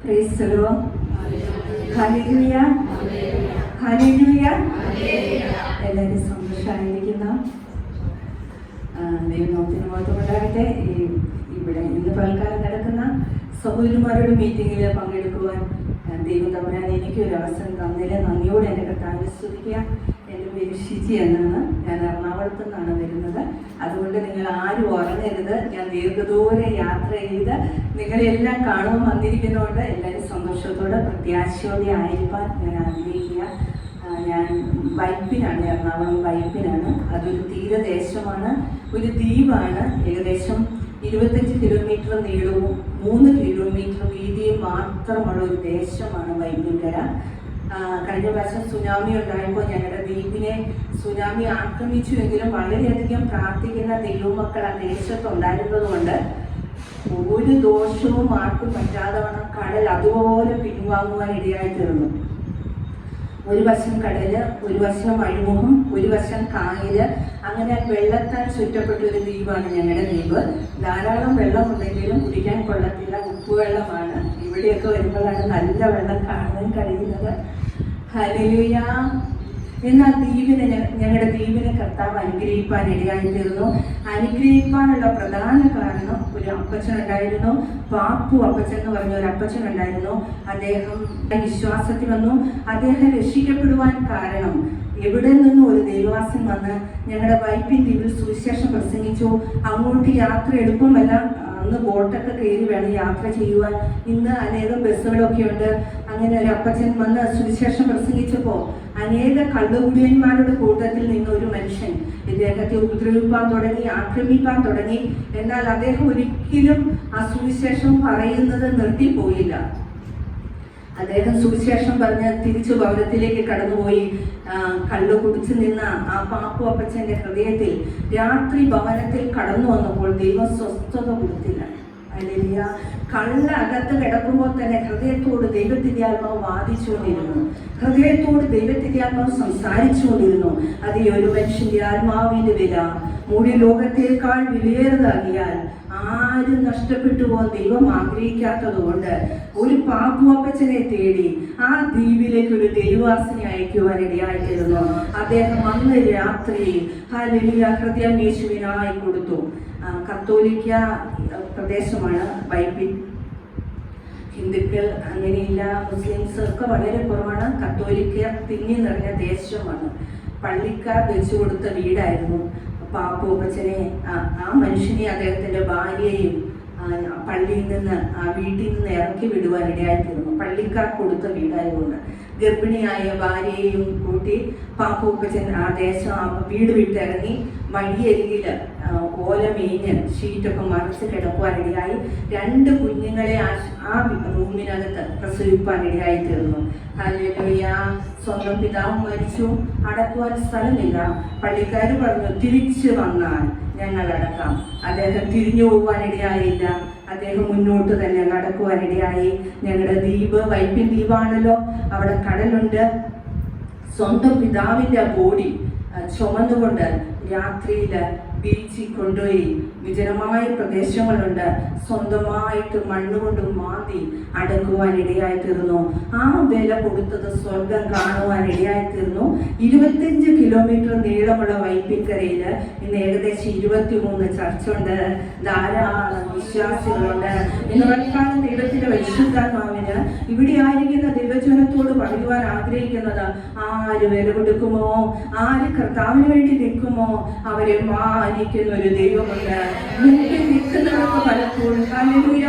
Praise the Lord. Hallelujah, hallelujah. എല്ലാവരും സന്തോഷമായിരിക്കുന്ന ദൈവനാമത്തിന് മഹത്വമുണ്ടാകട്ടെ. ഇവിടെ ഇന്ന് പകൽക്കാലം നടക്കുന്ന സഹോദരന്മാരുടെ മീറ്റിങ്ങിൽ പങ്കെടുക്കുവാൻ ദൈവം തമ്പുരാൻ എനിക്കൊരു അവസരം തന്നതിൽ നന്ദിയോടെ എൻ്റെ കർത്താവിനെ സ്തുതിക്കുക. എൻ്റെ പേര് ഷിജി എന്നാണ്. ഞാൻ എറണാകുളത്തു നിന്നാണ് വരുന്നത്. അതുകൊണ്ട് നിങ്ങൾ ആരും ഉറങ്ങരുത്. ഞാൻ ദീർഘദൂര യാത്ര ചെയ്ത് നിങ്ങളെല്ലാം കാണുവാൻ വന്നിരിക്കുന്നതുകൊണ്ട് എല്ലാവരും സന്തോഷത്തോടെ പ്രത്യാശയോടെ ആയിരിക്കാൻ ഞാൻ ആഗ്രഹിക്കുക. ഞാൻ വൈപ്പിനാണ്, എറണാകുളം വൈപ്പിനാണ്. അതൊരു തീരദേശമാണ്, ഒരു ദ്വീപാണ്. ഏകദേശം 25 കിലോമീറ്റർ നീളവും 3 കിലോമീറ്റർ വീതിയും മാത്രമുള്ള ഒരു ദേശമാണ് വൈപ്പിൻകര. കഴിഞ്ഞ പ്രാവശ്യം സുനാമി ഉണ്ടായപ്പോൾ ഞങ്ങളുടെ ദ്വീപിനെ സുനാമി ആക്രമിച്ചുവെങ്കിലും വളരെയധികം പ്രാർത്ഥിക്കുന്ന ദൈവമക്കൾ ആ ദേശത്തുണ്ടായിരുന്നത് കൊണ്ട് ഒരു ദോഷവും ആർക്കും പറ്റാതെ വണ്ണം കടൽ അതുപോലെ പിൻവാങ്ങുവാൻ ഇടയായി തീർന്നു. ഒരു വശം കടല്, ഒരു വശം അഴിമുഖം, ഒരു വശം കായല്. അങ്ങനെ വെള്ളത്താൽ ചുറ്റപ്പെട്ട ഒരു ദ്വീപാണ് ഞങ്ങളുടെ ദ്വീപ്. ധാരാളം വെള്ളമുണ്ടെങ്കിലും കുടിക്കാൻ കൊള്ളത്തില്ല, ഉപ്പുവെള്ളമാണ്. ഇവിടെയൊക്കെ വരുമ്പോഴാണ് നല്ല വെള്ളം കാണാൻ കഴിയുന്നത്. ഹല്ലേലൂയ. എന്നാൽ ഞങ്ങളുടെ ദ്വീപിനെ കർത്താവ് അനുഗ്രഹിക്കാൻ ഇടയായി തീർന്നു. അനുഗ്രഹിക്കാനുള്ള പ്രധാന കാരണം ഒരു അപ്പച്ചനുണ്ടായിരുന്നു, പാപ്പു അപ്പച്ചൻ എന്ന് പറഞ്ഞ ഒരു അപ്പച്ചനുണ്ടായിരുന്നു. അദ്ദേഹം വിശ്വാസത്തിൽ വന്നു. അദ്ദേഹം രക്ഷിക്കപ്പെടുവാൻ കാരണം എവിടെ നിന്നും ഒരു ദൈവവാസൻ വന്ന് ഞങ്ങളുടെ വൈപ്പിൻ ദ്വീപിൽ സുവിശേഷം പ്രസംഗിച്ചു. അങ്ങോട്ട് യാത്ര എളുപ്പമല്ല. അന്ന് ബോട്ടൊക്കെ കയറി വേണം യാത്ര ചെയ്യുവാൻ. ഇന്ന് അനേകം ബസ്സുകളൊക്കെ ഉണ്ട്. അങ്ങനെ ഒരു അപ്പച്ചൻ വന്ന് സുവിശേഷം പ്രസംഗിച്ചപ്പോൾ അനേക കള്ളുകുടിയന്മാരുടെ കൂട്ടത്തിൽ നിന്ന് ഒരു മനുഷ്യൻ ഇദ്ദേഹത്തെ ഉപദ്രവിക്കാൻ തുടങ്ങി, ആക്രമിക്കാൻ തുടങ്ങി. എന്നാൽ അദ്ദേഹം ഒരിക്കലും ആ സുവിശേഷം പറയുന്നത് നിർത്തിപ്പോയില്ല. അദ്ദേഹം സുവിശേഷം പറഞ്ഞ് തിരിച്ചു ഭവനത്തിലേക്ക് കടന്നുപോയി. കള്ളു കുടിച്ചു നിന്ന ആ പാപ്പു അപ്പച്ചന്റെ ഹൃദയത്തിൽ രാത്രി ഭവനത്തിൽ കടന്നു വന്നപ്പോൾ ദൈവം സ്വസ്ഥത കൊടുത്തില്ല. ഹല്ലേലൂയ. കള്ള അകത്ത് കിടക്കുമ്പോൾ തന്നെ ഹൃദയത്തോട് ദൈവത്തിന്റെ ആത്മാവ് വാദിച്ചുകൊണ്ടിരുന്നു, ഹൃദയത്തോട് ദൈവത്തിന്റെ ആത്മാവ് സംസാരിച്ചുകൊണ്ടിരുന്നു. അത് ഈ ഒരു മനുഷ്യന്റെ ആത്മാവിന്റെ വില മൂടി ലോകത്തേക്കാൾ വിലയേറതാകിയാൽ ആരും നഷ്ടപ്പെട്ടു പോകാൻ ദൈവം ആഗ്രഹിക്കാത്തത് കൊണ്ട് ഒരു പാപ്പുവപ്പച്ചനെ തേടി ആ ദ്വീപിലേക്ക് ഒരു ദൈവവാസിനെ അയക്കുവാൻ ഇടയായിത്തീർന്നു. അദ്ദേഹം അന്ന് രാത്രി ഹല്ലേലൂയ ഹൃദയം യേശുവിനായി കൊടുത്തു. കത്തോലിക്ക പ്രദേശമാണ് വൈപ്പിൻ. ഹിന്ദുക്കൾ അങ്ങനെയില്ല, മുസ്ലിംസ് ഒക്കെ വളരെ കുറവാണ്. കത്തോലിക്ക തിങ്ങി നിറഞ്ഞ ദേശമാണ്. പള്ളിക്കാർ വെച്ചു കൊടുത്ത വീടായിരുന്നു. പാപ്പു അപ്പച്ചനെ, ആ മനുഷ്യനെ അദ്ദേഹത്തിന്റെ ഭാര്യയെയും പള്ളിയിൽ നിന്ന് ആ വീട്ടിൽ നിന്ന് ഇറക്കി വിടുവാൻ ഇടയായിത്തീർന്നു. പള്ളിക്കാർ കൊടുത്ത വീടായതുകൊണ്ട് ഗർഭിണിയായ ഭാര്യയെയും കൂട്ടി പാപ്പു അപ്പച്ചൻ ആ വീട് വിട്ടിറങ്ങി വഴിയരികില് ഓല മേഞ്ഞ് ഷീറ്റൊക്കെ മറിച്ച് കിടക്കുവാനിടയായി. 2 കുഞ്ഞുങ്ങളെ ആ റൂമിനകത്ത് പ്രസവിപ്പാനിടയായി തീർന്നു. ഹല്ലേലൂയ. സ്വന്തം പിതാവ് മരിച്ചു, അടക്കുവാൻ സ്ഥലമില്ല. പള്ളിക്കാർ പറഞ്ഞു തിരിച്ചു വന്നാൽ ഞങ്ങൾ അടക്കാം. അദ്ദേഹം തിരിഞ്ഞു പോകാനിടയായില്ല. അദ്ദേഹം മുന്നോട്ട് തന്നെ നടക്കുവാനിടയായി. ഞങ്ങളുടെ ദ്വീപ് വൈപ്പിൻ ദ്വീപാണല്ലോ, അവിടെ കടലുണ്ട്. സ്വന്തം പിതാവിന്റെ ബോഡി ചുമന്നുകൊണ്ട് രാത്രിയിൽ ബീച്ചിൽ കൊണ്ടുപോയി വിജനമായ പ്രദേശങ്ങളുണ്ട്, സ്വന്തമായിട്ട് മണ്ണുകൊണ്ട് മാന്തി അടക്കുവാൻ ഇടയായി തീർന്നു. ആ വില കൊടുത്തത് സ്വർഗം കാണുവാൻ ഇടയായി തീർന്നു. 25 കിലോമീറ്റർ നീളമുള്ള വൈപ്പിൻകരയിൽ ഇന്ന് ഏകദേശം 23 ചർച്ചുണ്ട്, ധാരാളം വിശ്വാസികളുണ്ട്. ഇന്ന് വൈകാലം ദൈവത്തിന്റെ പരിശുദ്ധാത്മാവിന് ഇവിടെ ആയിരിക്കുന്ന ദൈവജനത്തോട് പറയുവാൻ ആഗ്രഹിക്കുന്നത്, ആര് വില കൊടുക്കുമോ, ആര് കർത്താവിന് വേണ്ടി നിൽക്കുമോ അവരെ മാനിക്കുന്ന ഒരു ദൈവമുണ്ട്. മുമ്പിൽ നിൽക്കുന്നവർക്ക് പലപ്പോഴും ഹല്ലേലൂയ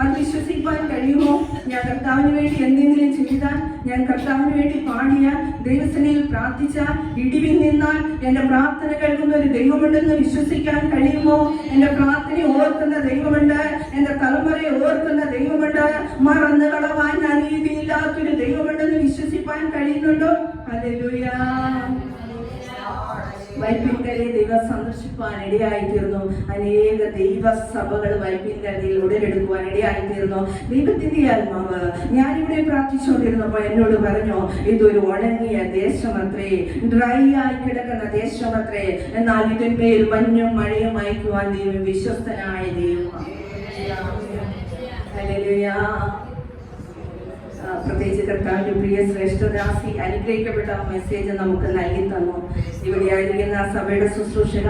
അത് വിശ്വസിക്കാൻ കഴിയുമോ? ഞാൻ കർത്താവിന് വേണ്ടി എന്തെങ്കിലും ചെയ്താൽ, ഞാൻ കർത്താവിന് വേണ്ടി പാടിയാൽ, ദൈവസേനയിൽ പ്രാർത്ഥിച്ചാൽ, ഇടിവിൽ നിന്നാൽ എൻ്റെ പ്രാർത്ഥന കേൾക്കുന്ന ഒരു ദൈവമുണ്ടെന്ന് വിശ്വസിക്കാൻ കഴിയുമോ? എൻ്റെ പ്രാർത്ഥനയെ ഓർക്കുന്ന ദൈവമുണ്ട്, എൻ്റെ തലമുറയെ ഓർക്കുന്ന ദൈവമുണ്ട്, മറന്നു കളവാൻ അനീതിയില്ലാത്തൊരു ദൈവമുണ്ടെന്ന് വിശ്വസിക്കാൻ കഴിയുന്നുണ്ടോ? ഹല്ലേലൂയ. വൈപ്പിൻകരയെ ദൈവം സന്ദർശിക്കുവാൻ ഇടയായിത്തീർന്നു. അനേക ദൈവസഭകൾ വൈപ്പിൻകരയിൽ ഉടലെടുക്കുവാൻ ഇടയായിത്തീർന്നു. ദൈവത്തിന്റെ ആത്മാവ് ഞാനിവിടെ പ്രാർത്ഥിച്ചുകൊണ്ടിരുന്നപ്പോൾ എന്നോട് പറഞ്ഞു, ഇതൊരു ഉണങ്ങിയ ദേശമത്രേ, ഡ്രൈ ആയി കിടക്കുന്ന ദേശമത്രേ, എന്നാൽ ഇതിന്മേൽ മഞ്ഞും മഴയും അയക്കുവാൻ ദൈവം വിശ്വസ്തനായ ദൈവമാണ്. ഹല്ലേലൂയ. കർത്താവിന്റെ പ്രിയ ശ്രേഷ്ഠദാസി അനുഗ്രഹിക്കപ്പെട്ട മെസ്സേജ് നമുക്ക് നൽകി തന്നു. ഇവിടെയായിരിക്കുന്ന സഭയുടെ ശുശ്രൂഷക,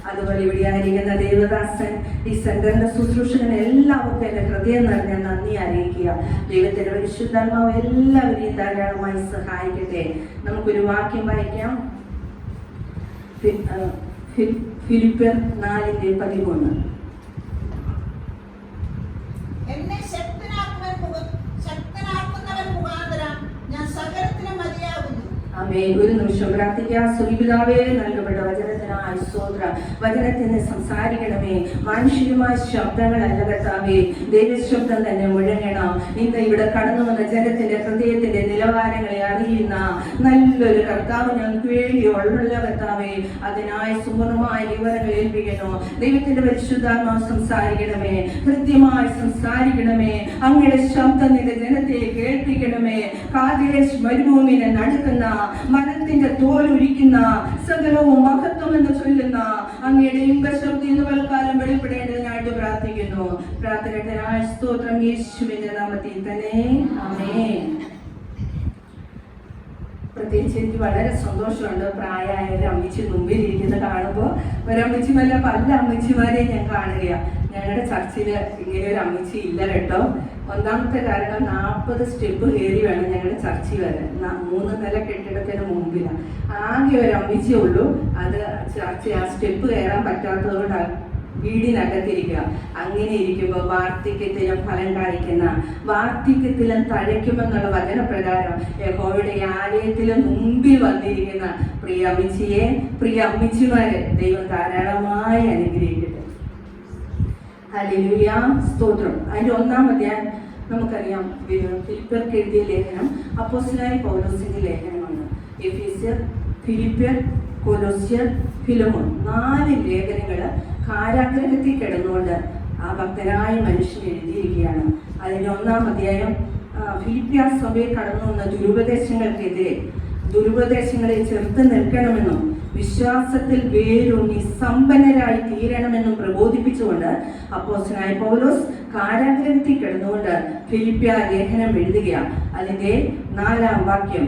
അതുപോലെ ഇവിടെയായിരിക്കുന്ന ദേവദാസൻ, ഈ സെന്ററിന്റെ ശുശ്രൂഷകൻ എല്ലാവർക്കും എന്റെ ഹൃദയം നിറഞ്ഞ നന്ദി അറിയിക്കുക. ദൈവത്തിന്റെ പരിശുദ്ധാത്മാവ് എല്ലാവരെയും ധാരാളമായി സഹായിക്കട്ടെ. നമുക്കൊരു വാക്യം വായിക്കാം. ഫിലിപ്പിയർ 4:13. എന്നെ ശക്തനാക്കുന്നവൻ മുഖാന്തരം ഞാൻ സകലത്തിനും മതിയാകുന്നു. ആമേൻ. ഒരു നിമിഷം പ്രാർത്ഥിക്കാം. സുഖിപിതാവേ, നൽകപ്പെട്ട വചനത്തിനായി സ്തോത്രം. വചനത്തിന് സംസാരിക്കണമേ. മാനുഷികമായ ശബ്ദങ്ങളല്ല കർത്താവേ, ദൈവശബ്ദം തന്നെ മുഴങ്ങണം. ഇന്ന് ഇവിടെ കടന്നു വന്ന ജനത്തിന്റെ ഹൃദയത്തിന്റെ നിലവാരങ്ങളെ അറിയുന്ന നല്ലൊരു കർത്താവ് ഞങ്ങൾക്ക് വേണ്ടിയുള്ള കർത്താവേ, അതിനായി സുഗമമായ വിവരങ്ങൾ ഏൽപ്പിക്കുന്നു. ദൈവത്തിന്റെ പരിശുദ്ധാത്മാവ് സംസാരിക്കണമേ, കൃത്യമായി സംസാരിക്കണമേ. അങ്ങയുടെ ശബ്ദം നിന്റെ ജനത്തെ കേൾപ്പിക്കണമേ. കാദേശ് മരുഭൂമിനെ നടുക്കുന്ന, മരത്തിന്റെ തോലൊഴിക്കുന്ന, സകലവും മഹത്വം എന്ന് ചൊല്ലുന്ന അങ്ങയുടെ ഇമ്പശക്തി ഇന്ന് പലകാലം വെളിപ്പെടേണ്ടതിനായിട്ട് പ്രാർത്ഥിക്കുന്നു. പ്രാർത്ഥനയുടെ സ്തോത്രം യേശുവിന്റെ നാമത്തിൽ തന്നെ. ആമേൻ. പ്രത്യേകിച്ച് എനിക്ക് വളരെ സന്തോഷമുണ്ട്. പ്രായമായ ഒരു അമ്മച്ചി മുമ്പിൽ ഇരിക്കുന്നത് കാണുമ്പോൾ. ഒരമ്മച്ചിമല്ല, പല അമ്മച്ചിമാരെയും ഞാൻ കാണുകയാണ്. ഞങ്ങളുടെ ചർച്ചിൽ ഇങ്ങനെ ഒരു അമ്മച്ചി ഇല്ല കേട്ടോ. ഒന്നാമത്തെ കാരണം 40 സ്റ്റെപ്പ് കയറി വേണം ഞങ്ങളുടെ ചർച്ചിൽ വരാൻ. 3 നില കെട്ടിടത്തിന് മുമ്പിലാണ്. ആകെ ഒരു അമ്മച്ചിയേ ഉള്ളൂ. അത് ചർച്ച ആ സ്റ്റെപ്പ് കയറാൻ പറ്റാത്തത് കൊണ്ട് വീടിനകത്തിരിക്കുക. അങ്ങനെ ഇരിക്കുമ്പോൾ വാർദ്ധക്യത്തിലും ഫലം കാണിക്കുന്ന, വാർദ്ധക്യത്തിലും തഴയ്ക്കുമെന്നുള്ള വചനപ്രകാരം യഹോവയുടെ ആലയത്തിലും മുമ്പിൽ വന്നിരിക്കുന്ന പ്രിയ അമ്മച്ചിയെ, പ്രിയ അമ്മച്ചിമാരെ ദൈവം ധാരാളമായി അനുഗ്രഹിക്കട്ടെ. ഹല്ലേലൂയ, സ്തോത്രം. അതിന്റെ 1-ാം അധ്യായം നമുക്കറിയാം. ഫിലിപ്പിയർക്ക് എഴുതിയ ലേഖനം അപ്പോസ്തലനായ പൗലോസിന്റെ ലേഖനമാണ്. എഫീസ്യർ, ഫിലിപ്പിയർ, കൊലോസ്യർ, ഫിലമോൻ 4 ലേഖനങ്ങൾ കാരാഗ്രഹത്തിൽ കിടന്നുകൊണ്ട് ആ ഭക്തനായ മനുഷ്യൻ എഴുതിയിരിക്കുകയാണ്. അതിന്റെ 1-ാം അധ്യായം ഫിലിപ്പിയ സഭയെ കടന്നു വന്ന ദുരുപദേശങ്ങൾക്കെതിരെ, ദുരുപദേശങ്ങളെ ചെറുത്ത് നിൽക്കണമെന്നും വിശ്വാസത്തിൽ വേരൂന്നി സമ്പന്നരായി തീരണമെന്നും പ്രബോധിപ്പിച്ചുകൊണ്ട് അപ്പോസ്തലനായ പൗലോസ് കാരാഗ്രഹത്തിൽ കിടന്നുകൊണ്ട് ഫിലിപ്പിയ ലേഖനം എഴുതുകയാണ്. അതിന്റെ 4-ാം വാക്യം,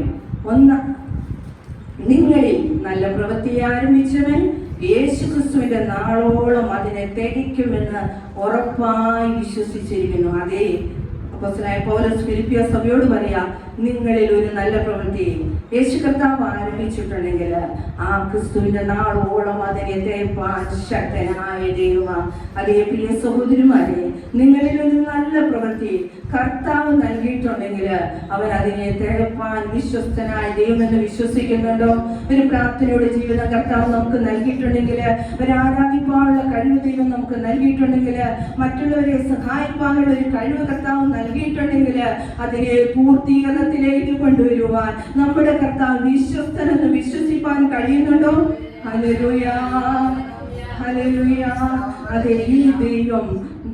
നിങ്ങളിൽ നല്ല പ്രവൃത്തി ആരംഭിച്ചവൻ യേശുക്രിസ്തുവിന്റെ നാളോളം അതിനെ തികയ്ക്കുമെന്ന് ഉറപ്പായി വിശ്വസിച്ചിരിക്കുന്നു. അതേ അപ്പോസ്തലനായ പൗലോസ് ഫിലിപ്പിയ സഭയോട് പറയാ, നിങ്ങളിൽ ഒരു നല്ല പ്രവൃത്തി യേശു കർത്താവ് ആരംഭിച്ചിട്ടുണ്ടെങ്കിൽ ആ ക്രിസ്തുവിന്റെ നാളോളം അതിനെ തേപ്പാൻ ശക്തനായ ദൈവമാണ്. അതേ പ്രിയ സഹോദരിമാരെ, നിങ്ങളിൽ ഒരു നല്ല പ്രവൃത്തി കർത്താവ് നൽകിയിട്ടുണ്ടെങ്കിൽ അവൻ അതിനെ തേപ്പാൻ വിശ്വസ്തനായ ദൈവമെന്ന് വിശ്വസിക്കുന്നുണ്ടോ? ഒരു പ്രാർത്ഥനയുടെ ജീവിതം കർത്താവ് നമുക്ക് നൽകിയിട്ടുണ്ടെങ്കിൽ, ഒരു ആരാധിപ്പാനുള്ള കഴിവ് ദൈവം നമുക്ക് നൽകിയിട്ടുണ്ടെങ്കിൽ, മറ്റുള്ളവരെ സഹായിക്കാനുള്ള ഒരു കഴിവ് കർത്താവ് നൽകിയിട്ടുണ്ടെങ്കിൽ അതിനെ പൂർത്തീകരണത്തിലേക്ക് കൊണ്ടുവരുവാൻ നമ്മുടെ കർത്താവ് വിശ്വസ്തനെന്ന് വിശ്വസിപ്പാൻ കഴിയുന്നുണ്ടോ? Hallelujah, hallelujah. അതേ, ഈ ദൈവം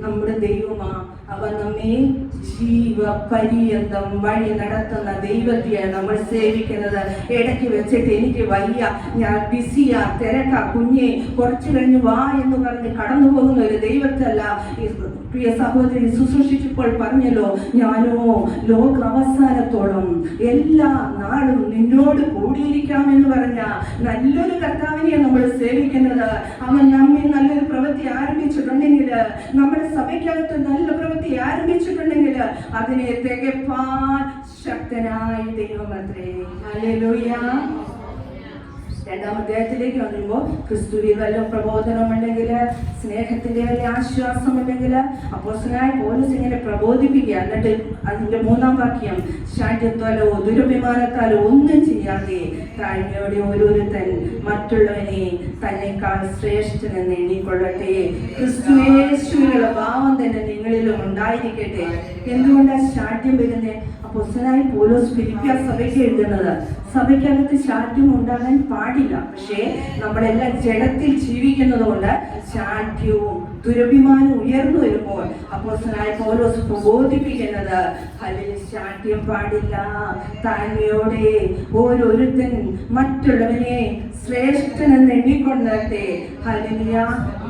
നമ്മുടെ ദൈവമാ. അവൻ നമ്മെ ജീവപര്യന്തം വഴി നടത്തുന്ന ദൈവത്തെയാണ് നമ്മൾ സേവിക്കുന്നത്. ഇടയ്ക്ക് വെച്ചിട്ട് എനിക്ക് വയ്യ, ഞാൻ ബിസിയാ, തിരക്കാ, കുഞ്ഞെ കുറച്ചു കഴിഞ്ഞ് വാ എന്ന് പറഞ്ഞ് കടന്നു പോകുന്ന ഒരു ദൈവത്തല്ല. പ്രിയ സഹോദരി ശുശ്രൂഷിച്ചപ്പോൾ പറഞ്ഞല്ലോ, ഞാനോ ലോക അവസാനത്തോളം എല്ലാ നാളും നിന്നോട് കൂടിയിരിക്കാമെന്ന് പറഞ്ഞ നല്ലൊരു കർത്താവിനെയാണ് നമ്മൾ സേവിക്കുന്നത്. അവൻ നമ്മെ നല്ലൊരു പ്രവൃത്തി ആരംഭിച്ചിട്ടുണ്ടെങ്കിൽ, നമ്മുടെ സഭയ്ക്കകത്ത് നല്ല പ്രവൃത്തി ആരംഭിച്ചിട്ടുണ്ടെങ്കിൽ അതിനെ തികപ്പാൻ ശക്തനായ ദൈവമത്രേ. ഹല്ലേലൂയ. 2-ാം അധ്യായത്തിലേക്ക് വരുമ്പോൾ ക്രിസ്തുവിൽ വല്ല പ്രബോധനമുണ്ടെങ്കിൽ, സ്നേഹത്തിന്റെ വലിയ ആശ്വാസമുണ്ടെങ്കിൽ അപ്പോസ്തലനായ പൗലോസ് ഇങ്ങനെ പ്രബോധിപ്പിക്കുക. എന്നിട്ട് അതിന്റെ 3-ാം വാക്യം, ശാഠ്യത്താലോ ദുരഭിമാനത്താലോ ഒന്നും ചെയ്യാതെ താഴ്മയോടെ ഓരോരുത്തൻ മറ്റുള്ളവനെ തന്നെക്കാൾ ശ്രേഷ്ഠനെന്ന് എണ്ണിക്കൊള്ളട്ടെ. ക്രിസ്തുയേശുവിനുള്ള ഭാവം തന്നെ നിങ്ങളിലും ഉണ്ടായിരിക്കട്ടെ. എന്തുകൊണ്ടാണ് ശാഠ്യം വരുന്നത്? അപ്പോസ്തലനായ പൗലോസ് ഫിലിപ്പിയ സഭയ്ക്ക് എഴുതുന്നത്, സഭയ്ക്കകത്ത് ശാഠ്യം ഉണ്ടാകാൻ പാടില്ല. പക്ഷേ നമ്മളെല്ലാം ജഡത്തിൽ ജീവിക്കുന്നത് കൊണ്ട് ശാഠ്യവും ദുരഭിമാനവും ഉയർന്നു വരുമ്പോൾ അപ്പോസ്തലനായ പൗലോസ് പ്രബോധിപ്പിക്കുന്നത്, ശാഠ്യം പാടില്ല, താഴ്മയോടെ ഓരോരുത്തൻ മറ്റുള്ളവനെ ശ്രേഷ്ഠനെന്ന് എണ്ണിക്കൊണ്ടേ. ഹല്ലേലൂയ.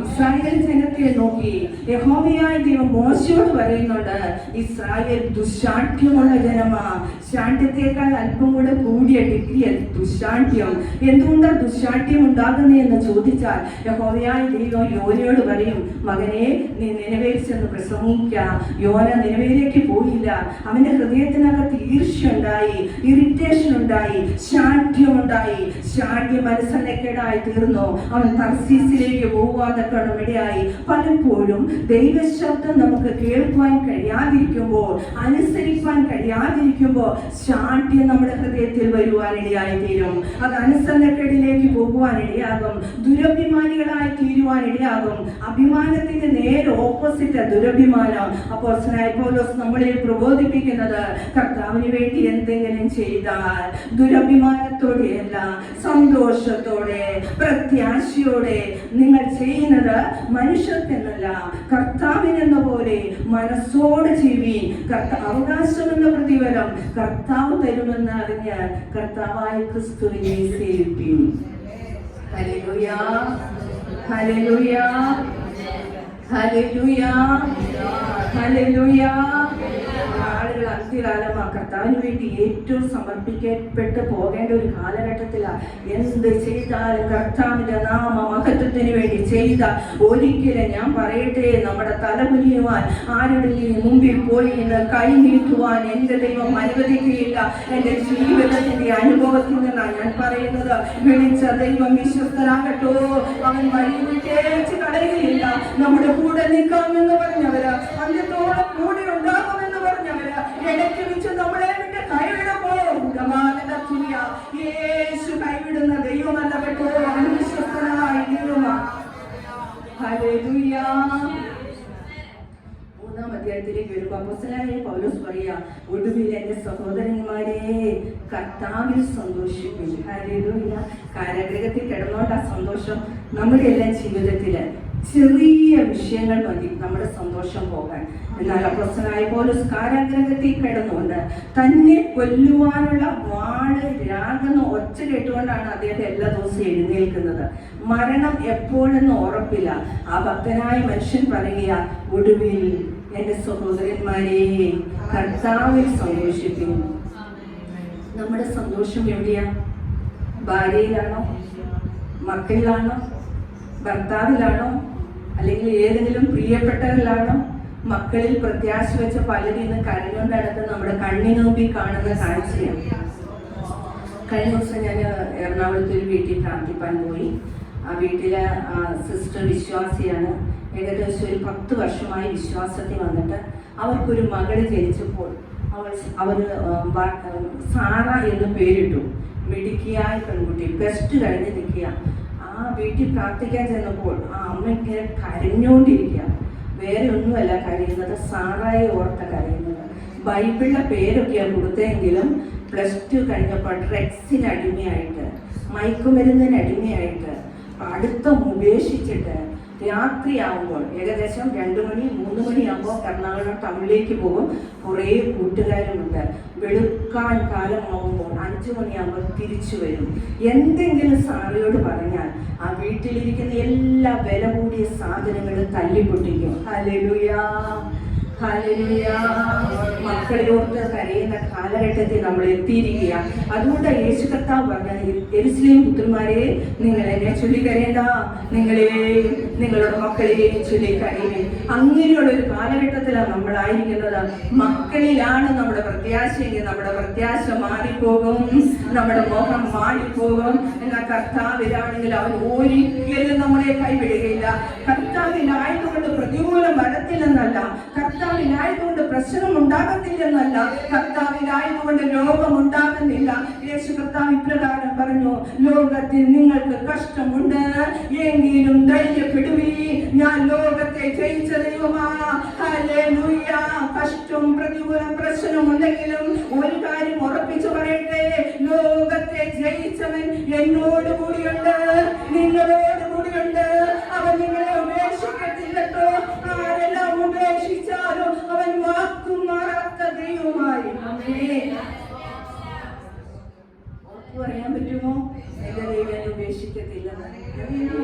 ഇസ്രായേൽ ജനത്തെ നോക്കി യഹോവയായ ദൈവം മോശയോട് പറയുന്നുണ്ട്, ഇസ്രായേൽ ദുശാഠ്യമുള്ള ജനമാ. ശാഠ്യത്തെക്കാൾ അല്പം കൂടെ കൂടിയ ഡിഗ്രി ദുശാഠ്യം. എന്തുകൊണ്ടാണ് ദുശാഠ്യം ഉണ്ടാകുന്നതെന്ന് ചോദിച്ചാൽ യഹോവയായ ദൈവം യോനയോട് പറയും, മകനെ നീ നിനവേൽ ചെന്ന് പ്രസംഗിക്ക. യോന നിനവേലേക്ക് പോയില്ല. അവന്റെ ഹൃദയത്തിനകത്ത് ഈർഷ്യുണ്ടായി, ഇറിറ്റേഷൻ ഉണ്ടായി, ശാഠ്യമുണ്ടായി. ശാഠ്യം മനസ്സന്നക്കേടായി തീർന്നു. അവൻ തർസീസിലേക്ക് പോകുവാനൊക്കെ ഇടയായി. പലപ്പോഴും ദൈവശബ്ദം നമുക്ക് കേൾക്കുവാൻ കഴിയാതിരിക്കുമ്പോൾ, അനുസരിക്കാൻ കഴിയാതിരിക്കുമ്പോൾ ശാഠ്യം നമ്മുടെ ഹൃദയത്തിൽ വരുവാനിടയായി തീരും. അത് അനുസരണക്കേടിലേക്ക് പോകുവാനിടയാകും. ദുരഭിമാനികളായി തീരുവാനിടയാകും. അഭിമാനത്തിന്റെ നേരെ ഓപ്പോസിറ്റ് ദുരഭിമാനം. അപ്പോസ്തലനായ പൗലോസ് നമ്മളെ പ്രബോധിപ്പിക്കുന്നത്, കർത്താവിന് വേണ്ടി എന്തെങ്കിലും ചെയ്താൽ ദുരഭിമാനത്തോടെയല്ല, സന്തോഷത്തോടെ, പ്രത്യാശയോടെ നിങ്ങൾ ചെയ്യുന്നത് മനുഷ്യർക്കെന്നല്ല, കർത്താവിനെന്ന പോലെ മനസ്സോട് ജീവി. അവകാശമെന്ന പ്രതിഫലം കർത്താവ് തരുമെന്ന് അറിഞ്ഞ് കർത്താവായ ക്രിസ്തുവിനെ സേവിക്കും. Hallelujah, hallelujah, hallelujah, hallelujah. ആളുകൾ അന്ത്യകാലം ആ കർത്താവിന് വേണ്ടി ഏറ്റവും സമർപ്പിക്കപ്പെട്ട് പോകേണ്ട ഒരു കാലഘട്ടത്തിലാണ്. എന്ത് ചെയ്താലും കർത്താവിന്റെ നാമ മഹത്വത്തിന് വേണ്ടി ചെയ്ത ഒരിക്കലും ഞാൻ പറയട്ടെ, നമ്മുടെ തലമുനിയുവാൻ ആരുടെയും മുമ്പിൽ പോയി ഇന്ന് കൈ നീട്ടുവാൻ എന്റെ ദൈവം അനുവദിക്കുകയില്ല. എന്റെ ജീവിതത്തിന്റെ അനുഭവത്തിൽ നിന്നാണ് ഞാൻ പറയുന്നത്. വിളിച്ച ദൈവം വിശ്വസ്തനാകട്ടോ. അവൻ വഴി വിട്ടേച്ച് കളയുകയില്ല. നമ്മുടെ കൂടെ നിൽക്കാമെന്ന് പറഞ്ഞവര്, അന്ത്യത്തോളം കൂടെ ഉണ്ടാകുമെന്ന് പറഞ്ഞവര്, ഇടയ്ക്ക് വെച്ച് നമ്മളെ വിട്ട് കൈവിടുമ്പോൾ യേശു കൈവിടുന്ന ദൈവമല്ല കേട്ടോ. അവൻ വിശ്വസ്തനായ ദൈവമാണ്. ഹല്ലേലൂയ. 3-ാം അധ്യായത്തിലേക്ക് വരുമ്പോൾ അപ്പോസ്തലനായ പൗലോസ് പറയാ, ഒടുവിൽ എന്റെ സഹോദരന്മാരെ കർത്താവിൽ സന്തോഷിക്കും. ഹല്ലേലൂയ. കാരാഗൃഹത്തിൽ കിടന്നോണ്ട സന്തോഷം. നമ്മുടെ എല്ലാം ജീവിതത്തില് ചെറിയ വിഷയങ്ങൾ മതി നമ്മുടെ സന്തോഷം പോകാൻ. എന്നാൽ അപ്പോസ്തലനായ പൗലോസ് കാരാഗൃഹത്തിൽ കിടന്നുകൊണ്ട് തന്നെ കൊല്ലുവാനുള്ള വാള് രാഗെന്ന് ഒച്ച കേട്ടുകൊണ്ടാണ് അദ്ദേഹം എല്ലാ ദിവസവും എഴുന്നേൽക്കുന്നത്. മരണം എപ്പോഴെന്ന് ഉറപ്പില്ല. ആ ഭക്തനായ മനുഷ്യൻ പറയുക, ഒടുവിൽ എന്റെ സഹോദരന്മാരെ കർത്താവിൽ സന്തോഷിക്കും. നമ്മുടെ സന്തോഷം എവിടെയാ? ഭാര്യയിലാണോ? മക്കളിലാണോ? ഭർത്താവിലാണോ? അല്ലെങ്കിൽ ഏതെങ്കിലും പ്രിയപ്പെട്ടവരിലാണോ? മക്കളിൽ പ്രത്യാശ വെച്ച പലരും ഇന്ന് കരഞ്ഞുകൊണ്ട് നടക്കുന്ന നമ്മുടെ കണ്ണിനോമ്പി കാണുന്ന കാഴ്ചയാണ്. കഴിഞ്ഞ ദിവസം ഞാൻ എറണാകുളത്ത് ഒരു വീട്ടിൽ പ്രാർത്ഥിപ്പാൻ പോയി. ആ വീട്ടിലെ സിസ്റ്റർ വിശ്വാസിയാണ്. ഏകദേശം ഒരു 10 വർഷമായി വിശ്വാസത്തിൽ വന്നിട്ട് അവർക്കൊരു മകൾ ജനിച്ചപ്പോൾ അവർ സാറ എന്ന് പേരിട്ടു. മിടുക്കിയായ പെൺകുട്ടി, +2 കഴിഞ്ഞ് നിൽക്കുക. ആ വീട്ടിൽ പ്രാർത്ഥിക്കാൻ ചെന്നപ്പോൾ ആ അമ്മയ്ക്ക് കരഞ്ഞുകൊണ്ടിരിക്കുക. വേറെ ഒന്നുമല്ല കരയുന്നത്, സാറായെ ഓർത്ത കരയുന്നത്. ബൈബിളിലെ പേരൊക്കെയാണ് കൊടുത്തെങ്കിലും +2 കഴിഞ്ഞപ്പോൾ ഡ്രഗ്സിന് അടിമയായിട്ട്, മയക്കുമരുന്നിന് അടിമയായിട്ട്, അടുത്തം ഉപേക്ഷിച്ചിട്ട് രാത്രിയാകുമ്പോൾ ഏകദേശം 2 മണി 3 മണിയാകുമ്പോൾ എറണാകുളം ടൗണിലേക്ക് പോകും. കുറേ കൂട്ടുകാരുമുണ്ട്. വെളുക്കാൻ കാലമാകുമ്പോൾ 5 മണിയാകുമ്പോൾ തിരിച്ചു വരും. എന്തെങ്കിലും സാറിയോട് പറഞ്ഞാൽ ആ വീട്ടിലിരിക്കുന്ന എല്ലാ വില കൂടിയ സാധനങ്ങളും തല്ലിപ്പൊട്ടിക്കും. Hallelujah, hallelujah. മക്കളെ ഓർത്ത് കരയുന്ന കാലഘട്ടത്തിൽ നമ്മൾ എത്തിയിരിക്കുക. അതുകൊണ്ട് യേശു കർത്താവ് പറഞ്ഞത്, യെരൂശലേം പുത്രന്മാരെ നിങ്ങൾ എന്നെ ചൊല്ലി കരയേണ്ട, നിങ്ങളെയും നിങ്ങളുടെ മക്കളെയും ചൊല്ലി കരയുവിൻ. അങ്ങനെയുള്ള ഒരു കാലഘട്ടത്തിലാണ് നമ്മളായിരിക്കുന്നത്. മക്കളിലാണ് നമ്മുടെ പ്രത്യാശയെങ്കിൽ നമ്മുടെ പ്രത്യാശ മാറിപ്പോകും, നമ്മുടെ മോഹം മാറിപ്പോകും. എന്നാൽ കർത്താവിലാണെങ്കിൽ അവൻ ഒരിക്കലും നമ്മളെ കൈവിടുകയില്ല. കർത്താവിലായതുകൊണ്ട് പ്രതികൂലം വരത്തില്ലെന്നല്ല, കർത്താവിലായതുകൊണ്ട് പ്രശ്നം ഉണ്ടാകത്തില്ലെന്നല്ല, കർത്താവിലായതുകൊണ്ട് രോഗം ഉണ്ടാകുന്നില്ല. യേശു കർത്താവ് ഇപ്രകാരം പറഞ്ഞു, ലോകത്തിൽ നിങ്ങൾക്ക് കഷ്ടമുണ്ട്, എങ്കിലും ധൈര്യപ്പെടുവീ, ഞാൻ ലോകത്തെ ജയിച്ച ദൈവമാ. ഹല്ലേലൂയ. കഷ്ടവും പ്രതികൂലം പ്രശ്നവും ഉണ്ടെങ്കിലും ഒരു കാര്യം ഉറപ്പിച്ചു പറയട്ടെ, ലോകത്തെ ജയിച്ചവൻ എന്നോട് കൂടിയുണ്ട്, നിങ്ങളോട് കൂടിയുണ്ട്. അവൻ നിങ്ങളെ ഉപേക്ഷിക്കത്തില്ലട്ടോ. ആരെല്ലാം ഉപേക്ഷിച്ചാലും അവൻ വാക്കും മാറാത്ത ദൈവമായി. പറയാൻ പറ്റുമോ? എന്റെ ദൈവം ഉപേക്ഷിക്കും. നിലനിൽക്കത്തില്ലെന്ന്.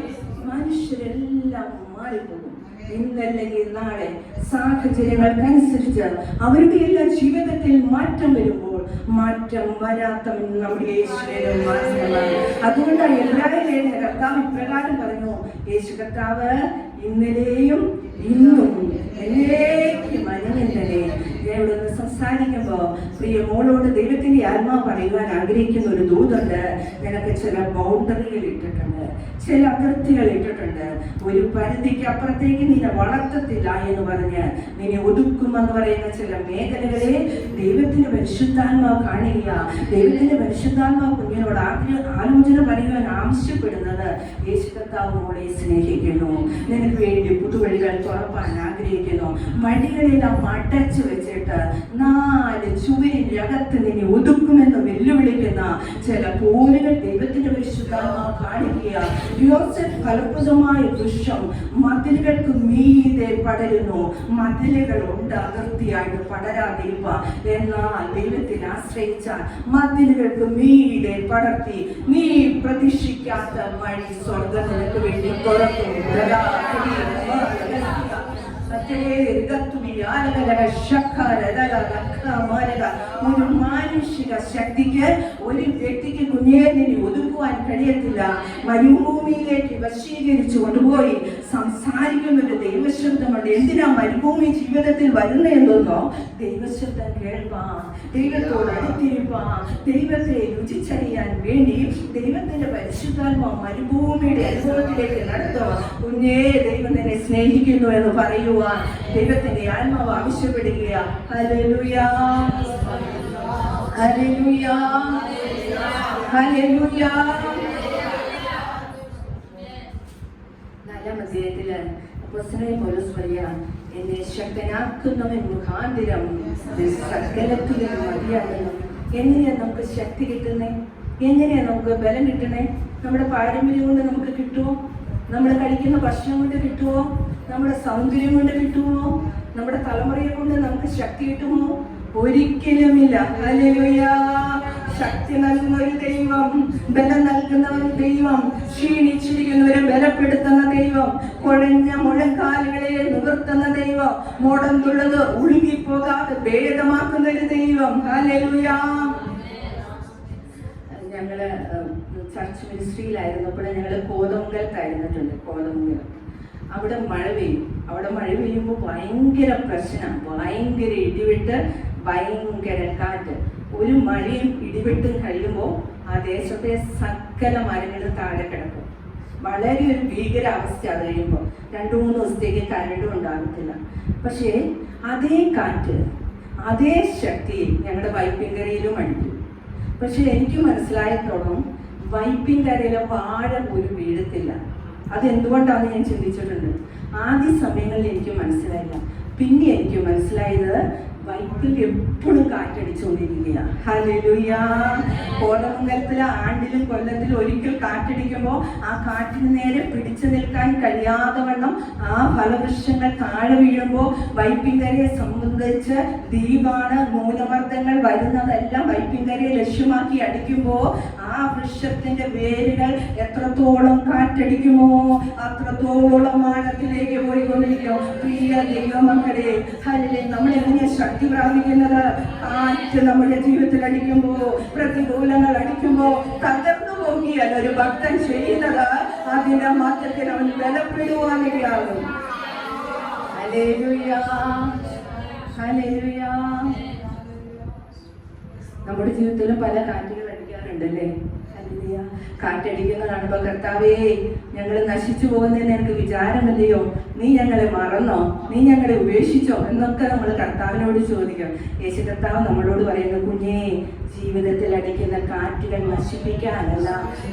മനുഷ്യരെല്ലാം മാറിപ്പോകും. ഇന്നല്ലെങ്കിൽ നാളെ സാഹചര്യങ്ങൾക്കനുസരിച്ച് അവരുടെ എല്ലാ ജീവിതത്തിൽ മാറ്റം വരുമ്പോൾ മാറ്റം വരാത്ത നമ്മുടെ യേശുവിന് മാത്രമാണ്. അതുകൊണ്ടാണ് എല്ലാവരെയും കർത്താവ് ഇപ്രകാരം പറഞ്ഞു, യേശു കർത്താവ് ഇന്നലെയും ഇന്നും എന്നേക്കും അനന്തനെ. ഞാൻ ഇവിടെ നിന്ന് സംസാരിക്കുമ്പോൾ പ്രിയ മോളോട് ദൈവത്തിന്റെ ആത്മാവ് പറയുവാൻ ആഗ്രഹിക്കുന്ന ഒരു ദൂതുണ്ട്. നിനക്ക് ചില ബൗണ്ടറികൾ ഇട്ടിട്ടുണ്ട്, ചില അതിർത്തികൾ ഇട്ടിട്ടുണ്ട്. ഒരു പരിധിക്ക് അപ്പുറത്തേക്ക് നിന്നെ വളർത്തത്തില്ല എന്ന് പറഞ്ഞ് നിന്നെ ഒതുക്കുമെന്ന് പറയുന്ന ചില മേഖലകളെ ദൈവത്തിന്റെ പരിശുദ്ധാത്മാവ് കാണുക. ദൈവത്തിന്റെ പരിശുദ്ധാത്മാവ് കുഞ്ഞിനോട് ആലോചന പറയുവാൻ ആവശ്യപ്പെടുന്നത്, യേശു കർത്താവ് മോളെ സ്നേഹിക്കുന്നു, നിനക്ക് വേണ്ടി പുതുവഴികൾ തുറപ്പാൻ ആഗ്രഹിക്കുന്നു. വഴികളെല്ലാം അടച്ചു വെച്ചിട്ട് 4 ചുവരിനകത്ത് നിന്നെ ഒതുക്കുമെന്ന് വെല്ലുവിളിക്കുന്ന ചില പോരുകൾ ദൈവത്തിന്റെ പരിശുദ്ധാത്മാവ് കാണിക്കുക. യോസേഫ് ഫലപ്രദമായ വൃക്ഷം മതിലുകൾക്ക് മീതെ പടരുന്നു. മതിലുകൾ ഉണ്ട്, അതിർത്തിയായിട്ട് പടരാതിരിപ്പ. എന്നാൽ ദൈവത്തിൽ ആശ്രയിച്ചാൽ മതിലുകൾക്ക് മീതെ പടർത്തി നീ പ്രതീക്ഷിക്കാത്ത വഴി സ്വർഗ്ഗം നിനക്ക് വേണ്ടി തുറക്കും. ഒരു മാനുഷിക ശക്തിക്ക് ഒരു വ്യക്തിക്ക് കുഞ്ഞിനെ നിന്നെ ഒതുക്കുവാൻ കഴിയത്തില്ല. മരുഭൂമിയിലേക്ക് വശീകരിച്ചു കൊണ്ടുപോയി സംസാരിക്കുന്ന ഒരു ദൈവശബ്ദമുണ്ട്. എന്തിനാ മരുഭൂമി ജീവിതത്തിൽ വരുന്നതെന്നോ? ദൈവശബ്ദം കേൾപ്പാൻ, ദൈവത്തോട് അടുത്തിരിപ്പാൻ, ദൈവത്തെ രുചിച്ചറിയാൻ വേണ്ടി ദൈവത്തിന്റെ പരിശുദ്ധാത്മാവ് മരുഭൂമിയുടെ അനുഭവത്തിലേക്ക് നടത്തും. കുഞ്ഞേ, ദൈവം നിന്നെ സ്നേഹിക്കുന്നു എന്ന് പറയുവാൻ ദൈവത്തിന്റെ ആത്മാവ് ആവശ്യപ്പെടുക. Hallelujah, hallelujah, hallelujah. 4-ാം അധ്യായത്തില് അപ്പോസ്തലനായ പൗലോസ് പറയാം, എന്നെ ശക്തനാക്കുന്നവൻ മുഖാന്തരം സകലത്തിലും മതിയാകുന്നു. എങ്ങനെയാ നമുക്ക് ശക്തി കിട്ടുന്നേ? എങ്ങനെയാ നമുക്ക് ബലം കിട്ടണേ? നമ്മുടെ പാരമ്പര്യം കൊണ്ട് നമുക്ക് കിട്ടുമോ? നമ്മൾ കഴിക്കുന്ന ഭക്ഷണം കൊണ്ട് കിട്ടുമോ? നമ്മുടെ സൗന്ദര്യം കൊണ്ട് കിട്ടുമോ? നമ്മുടെ തലമുറയെ കൊണ്ട് നമുക്ക് ശക്തി കിട്ടുമോ? ഒരിക്കലുമില്ല. ഹല്ലേലൂയ. ശക്തി നൽകുന്ന ഒരു ദൈവം, ബലം നൽകുന്ന ഒരു ദൈവം, ക്ഷീണിച്ചിരിക്കുന്നവരെ ബലപ്പെടുത്തുന്ന ദൈവം, കുഴഞ്ഞ മുഴങ്കാലുകളെ നിവർത്തുന്ന ദൈവം, മുടന്തുള്ളത് ഒഴുകിപ്പോകാതെ ഭേദമാക്കുന്ന ഒരു ദൈവം. ഹല്ലേലൂയ. ഞങ്ങള് ചർച്ച് മിനിസ്ട്രിയിലായിരുന്നപ്പോൾ ഞങ്ങൾ കോതമംഗലത്തായിരുന്നിട്ടുണ്ട്. കോതമംഗലം അവിടെ മഴ പെയ്യും. അവിടെ മഴ പെയ്യുമ്പോൾ ഭയങ്കര പ്രശ്നം, ഭയങ്കര ഇടിവെട്ട്, ഭയങ്കര കാറ്റ്. ഒരു മഴയും ഇടിവെട്ടും കഴിയുമ്പോൾ ആ ദേശത്തെ സകല മരങ്ങളും താഴെ കിടക്കും. വളരെ ഒരു ഭീകരാവസ്ഥ. അത് കഴിയുമ്പോൾ 2-3 ദിവസത്തേക്ക് കരണ്ടും ഉണ്ടാകത്തില്ല. പക്ഷേ അതേ കാറ്റ്, അതേ ശക്തി ഞങ്ങളുടെ വൈപ്പിൻകരയിലും അടിക്കും. പക്ഷെ എനിക്ക് മനസ്സിലായത്തോളം വൈപ്പിൻകരയിലെ വാഴ പോലും വീഴത്തില്ല. അതെന്തുകൊണ്ടാണെന്ന് ഞാൻ ചിന്തിച്ചിട്ടുണ്ട്. ആദ്യ സമയങ്ങളിൽ എനിക്ക് മനസ്സിലായില്ല. പിന്നെ എനിക്ക് മനസ്സിലായത് വൈപ്പിൽ എപ്പോഴും കാറ്റടിച്ചുകൊണ്ടിരിക്കുക. ഹല്ലേലൂയ. കോതമംഗലത്തിലെ ആണ്ടിലും കൊല്ലത്തിലും ഒരിക്കൽ കാറ്റടിക്കുമ്പോൾ ആ കാറ്റിന് നേരെ പിടിച്ചു നിൽക്കാൻ കഴിയാതെ വണ്ണം ആ ഫലവൃക്ഷങ്ങൾ താഴെ വീഴുമ്പോൾ വൈപ്പിൻകരയെ സംബന്ധിച്ച് ദ്വീപാണ്. ന്യൂനമർദ്ദങ്ങൾ വരുന്നതെല്ലാം വൈപ്പിൻകരയെ ലക്ഷ്യമാക്കി അടിക്കുമ്പോൾ ആ വൃക്ഷത്തിന്റെ വേരുകൾ എത്രത്തോളം കാറ്റടിക്കുമോ അത്രത്തോളം ആഴത്തിലേക്ക് പോയിക്കൊണ്ടിരിക്കും. പ്രിയ ദൈവമക്കളെ, ഹല്ലേലൂയ. നമ്മൾ എങ്ങനെയാ ശക്തി പ്രാപിക്കുന്നത്? കാറ്റ് നമ്മുടെ ജീവിതത്തിൽ അടിക്കുമ്പോ, പ്രതികൂലങ്ങൾ അടിക്കുമ്പോ തകർന്നു പോകിയാൽ ഒരു ഭക്തൻ ചെയ്യുന്നത് അതിന്റെ മാറ്റത്തിൽ അവൻ ബലപ്പെടുവാനിടയാകും. Hallelujah, hallelujah. നമ്മുടെ ജീവിതത്തിലും പല കാറ്റുകൾ അടിക്കാറുണ്ടല്ലേ? കാറ്റടിക്കുന്ന കാണുമ്പോ കർത്താവേ, ഞങ്ങൾ നശിച്ചു പോകുന്നതിന് എനിക്ക് വിചാരമില്ലയോ? നീ ഞങ്ങളെ മറന്നോ? നീ ഞങ്ങളെ ഉപേക്ഷിച്ചോ? എന്നൊക്കെ നമ്മൾ കർത്താവിനോട് ചോദിക്കും. യേശു കർത്താവ് നമ്മളോട് പറയുന്നു, കുഞ്ഞേ, ജീവിതത്തിൽ അടിക്കുന്ന കാറ്റുകൾ നശിപ്പിക്കാനല്ല,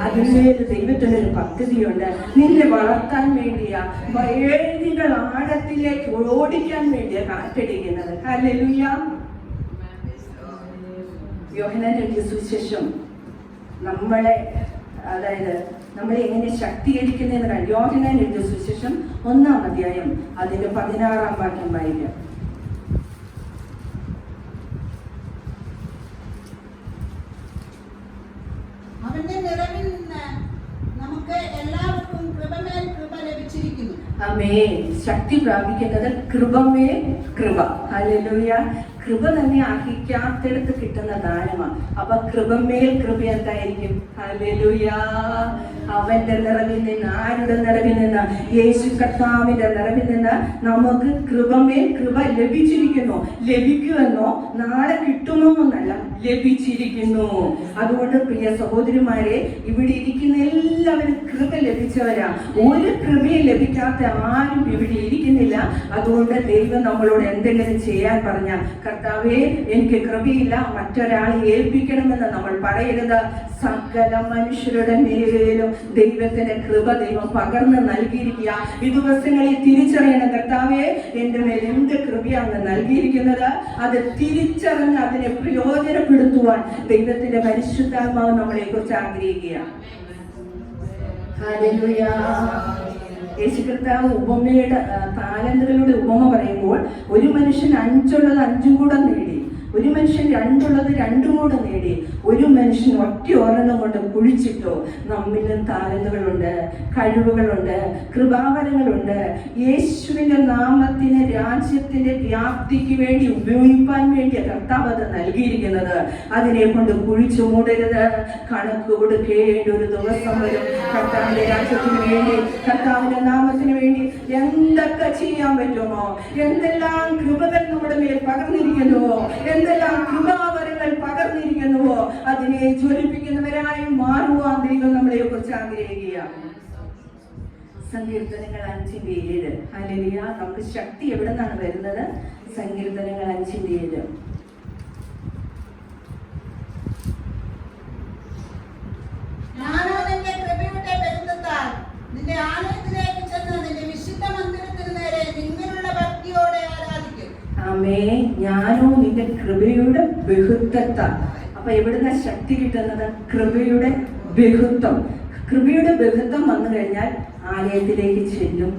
അതിന്മേൽ ദൈവത്തിനൊരു പദ്ധതിയുണ്ട്. നിന്നെ വളർത്താൻ വേണ്ടിയാ, വഴികൾ ആഴത്തിലേക്ക് ഓടിക്കാൻ വേണ്ടിയാ കാറ്റടിക്കുന്നത്. ഹല്ലേലൂയ. യോഹന്നാന്റെ സുവിശേഷം നമ്മളെ, അതായത് നമ്മളെ എങ്ങനെ ശക്തീകരിക്കുന്നതിനാണ്. യോഹന്നാൻ എഴുതിയ സുവിശേഷം 1-ാം അധ്യായം അതിന്റെ 16-ാം വാക്യം വായിക്കാം. അവന്റെ നിറവിൽ നിന്ന് നമുക്ക് ആമേൻ. ശക്തി പ്രാപിക്കുന്നത് കൃപമേൽ കൃപ. ഹല്ലേലൂയ. കൃപ തന്നെ അർഹിക്കാത്തിടത്ത് കിട്ടുന്ന ദാനമാണ്. അപ്പൊ കൃപമേൽ കൃപ എന്തായിരിക്കും? ഹല്ലേലൂയ. അവന്റെ നിറവിൽ നിന്ന്, ആരുടെ നിറവിൽ നിന്ന്? യേശു കർത്താവിന്റെ നിറവിൽ നിന്ന് നമുക്ക് കൃപമേൽ കൃപ ലഭിച്ചിരിക്കുന്നു. ലഭിക്കുമെന്നോ നാളെ കിട്ടുമോ എന്നല്ല, ലഭിച്ചിരിക്കുന്നു. അതുകൊണ്ട് പ്രിയ സഹോദരിമാരെ, ഇവിടെ ഇരിക്കുന്ന എല്ലാവരും കൃപ ലഭിച്ചവരാ. ഒരു കൃപയും ലഭിക്കാത്ത ആരും ഇവിടെ ഇരിക്കുന്നില്ല. അതുകൊണ്ട് ദൈവം നമ്മളോട് എന്തെങ്കിലും ചെയ്യാൻ പറഞ്ഞ, കർത്താവേ എനിക്ക് കൃപയില്ല, മറ്റൊരാളെ ഏൽപ്പിക്കണമെന്ന് നമ്മൾ പറയരുത്. സകല മനുഷ്യരുടെ മേലും ദൈവത്തിന്റെ കൃപ ദൈവം പകർന്ന് നൽകിയിരിക്കുക. ഈ ദിവസങ്ങളിൽ തിരിച്ചറിയണം, കർത്താവേ എന്റെ മേൽ എന്ത് കൃപയാണ് നൽകിയിരിക്കുന്നത്, അത് തിരിച്ചറിഞ്ഞ് അതിനെ പ്രയോജനപ്പെടുത്തുവാൻ ദൈവത്തിന്റെ പരിശുദ്ധാത്മാവ് നമ്മളെ കുറിച്ച് ആഗ്രഹിക്കുക. ഹല്ലേലൂയ. യേശു കർത്താവ് ഉപമയുടെ താലന്തുകളുടെ ഉപമ പറയുമ്പോൾ, ഒരു മനുഷ്യൻ 5 5 കൂടെ നേടി, ഒരു മനുഷ്യൻ 2 2 കൂടെ നേടി, ഒരു മനുഷ്യൻ ഒറ്റ ഒരെണ്ണം കൊണ്ട് കുഴിച്ചിട്ടോ. നമ്മിലും താലന്തുകളുണ്ട്, കഴിവുകളുണ്ട്, കൃപാവരങ്ങളുണ്ട്. യേശുവിന്റെ നാമത്തിന് രാജ്യത്തിന്റെ വ്യാപ്തിക്ക് വേണ്ടി ഉപയോഗിക്കാൻ വേണ്ടി കർത്താവ് അത് നൽകിയിരിക്കുന്നത്. അതിനെ കൊണ്ട് കുഴിച്ചു മൂടരുത്. കണക്ക് കൊടുക്കേണ്ട ഒരു ദിവസം വരും. കർത്താവിന്റെ രാജ്യത്തിന് വേണ്ടി, കർത്താവിന്റെ നാമത്തിന് വേണ്ടി എന്തൊക്കെ ചെയ്യാൻ പറ്റുമോ, എന്തെല്ലാം കൃപകൾ നമ്മുടെ മേൽ പകർന്നിരിക്കുന്നുവോ, എന്തെല്ലാം കൃപാവരങ്ങൾ പകർന്നിരിക്കുന്നുവോ, അതിനെ ജ്വലിപ്പിക്കുന്നവരായി മാറുവാൻ ദൈവം നമ്മളെ കുറിച്ച് ആഗ്രഹിക്കുക. സങ്കീർത്തനങ്ങൾ 5:7. ഹല്ലേലൂയ. നമുക്ക് ശക്തി എവിടെ നിന്നാണ് വരുന്നത്? സങ്കീർത്തനങ്ങൾ 5:7. നിന്റെ ആലയത്തിലേക്ക് ചെന്ന് നിന്റെ വിശുദ്ധ മന്ദിരത്തിന് നേരെ നിങ്ങളുടെ ഭക്തിയോടെ ആരാധിക്കും. ആമേൻ. ഞാനോ നിന്റെ കൃപയുടെ ബഹുത്വത്താൽ. അപ്പൊ എവിടുന്ന ശക്തി കിട്ടുന്നത്? കൃപയുടെ ബഹുത്വം. കൃപയുടെ ബഹുത്വം വന്നു കഴിഞ്ഞാൽ ആലയത്തിലേക്ക് ചെല്ലും,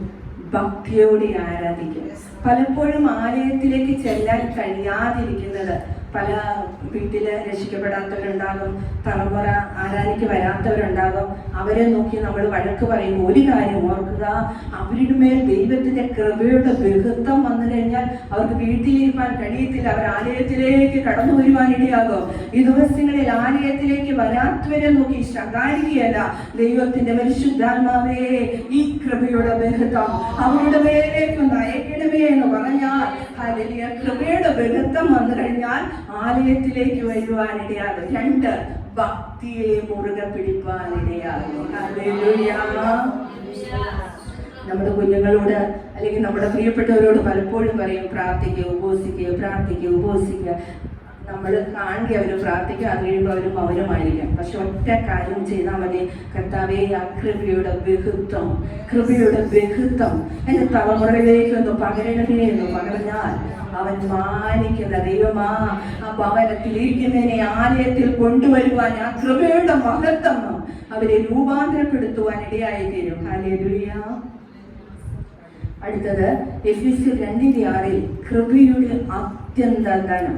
ഭക്തിയോടെ ആരാധിക്കും. പലപ്പോഴും ആലയത്തിലേക്ക് ചെല്ലാൻ കഴിയാതിരിക്കുന്നത്, പല വീട്ടില് രക്ഷിക്കപ്പെടാത്തവരുണ്ടാകും, തലമുറ ആരാധിക്ക് വരാത്തവരുണ്ടാകും. അവരെ നോക്കി നമ്മൾ വഴക്ക് പറയും. ഒരു കാര്യം ഓർക്കുക, അവരുടെ മേൽ ദൈവത്തിന്റെ കൃപയുടെ ബഹുത്വം വന്നു കഴിഞ്ഞാൽ അവർക്ക് വീട്ടിലിരിക്കാൻ കഴിയത്തില്ല. അവർ ആലയത്തിലേക്ക് കടന്നു വരുവാനിടയാകും. ഈ ദിവസങ്ങളിൽ ആലയത്തിലേക്ക് വരാത്തവരെ നോക്കി ശകാരിക്കുകയല്ല, ദൈവത്തിന്റെ പരിശുദ്ധാത്മാവേ ഈ കൃപയുടെ ബഹുത്വം അവരുടെ മേലേക്കൊന്ന് അയക്കണമേ എന്ന് പറഞ്ഞാൽ, ഹല്ലേലൂയ, കൃപയുടെ ബഹുത്വം വന്നു കഴിഞ്ഞാൽ ആലയത്തിലേക്ക് വരുവാനിടയാകും. 2, ഭക്തിയെ മുറുകെ പിടിപ്പാനിടയാകും. ഹല്ലേലൂയ. നമ്മുടെ കുഞ്ഞുങ്ങളോട് അല്ലെങ്കിൽ നമ്മുടെ പ്രിയപ്പെട്ടവരോട് പലപ്പോഴും പറയും, പ്രാർത്ഥിക്കുക, ഉപവസിക്കുക, പ്രാർത്ഥിക്കുക, ഉപവസിക്കുക. നമ്മൾ കാണുക അവർ പ്രാർത്ഥിക്കുക, അത് കഴിയുമ്പോൾ അവരും മൗനമായിരിക്കാം. പക്ഷെ ഒറ്റ കാര്യം ചെയ്താൽ മതി, കർത്താവേ ആ കൃപയുടെ ബഹുത്വം, കൃപയുടെ ബഹുത്വം എൻ്റെ തലമുറയിലേക്ക് ഒന്ന് പകരണമേ എന്ന് പറഞ്ഞാൽ അവൻ മാനിക്കുന്ന ദൈവമാ. ആ ഭവനത്തിലിരിക്കുന്നതിനെ ആലയത്തിൽ കൊണ്ടുവരുവാൻ ആ കൃപയുടെ മഹത്വം അവരെ രൂപാന്തരപ്പെടുത്തുവാൻ ഇടയായി തീരും. ഹല്ലേലൂയ. അടുത്തത് എഫെസ്യർ 2:6 കൃപയുടെ അത്യന്ത ധനം.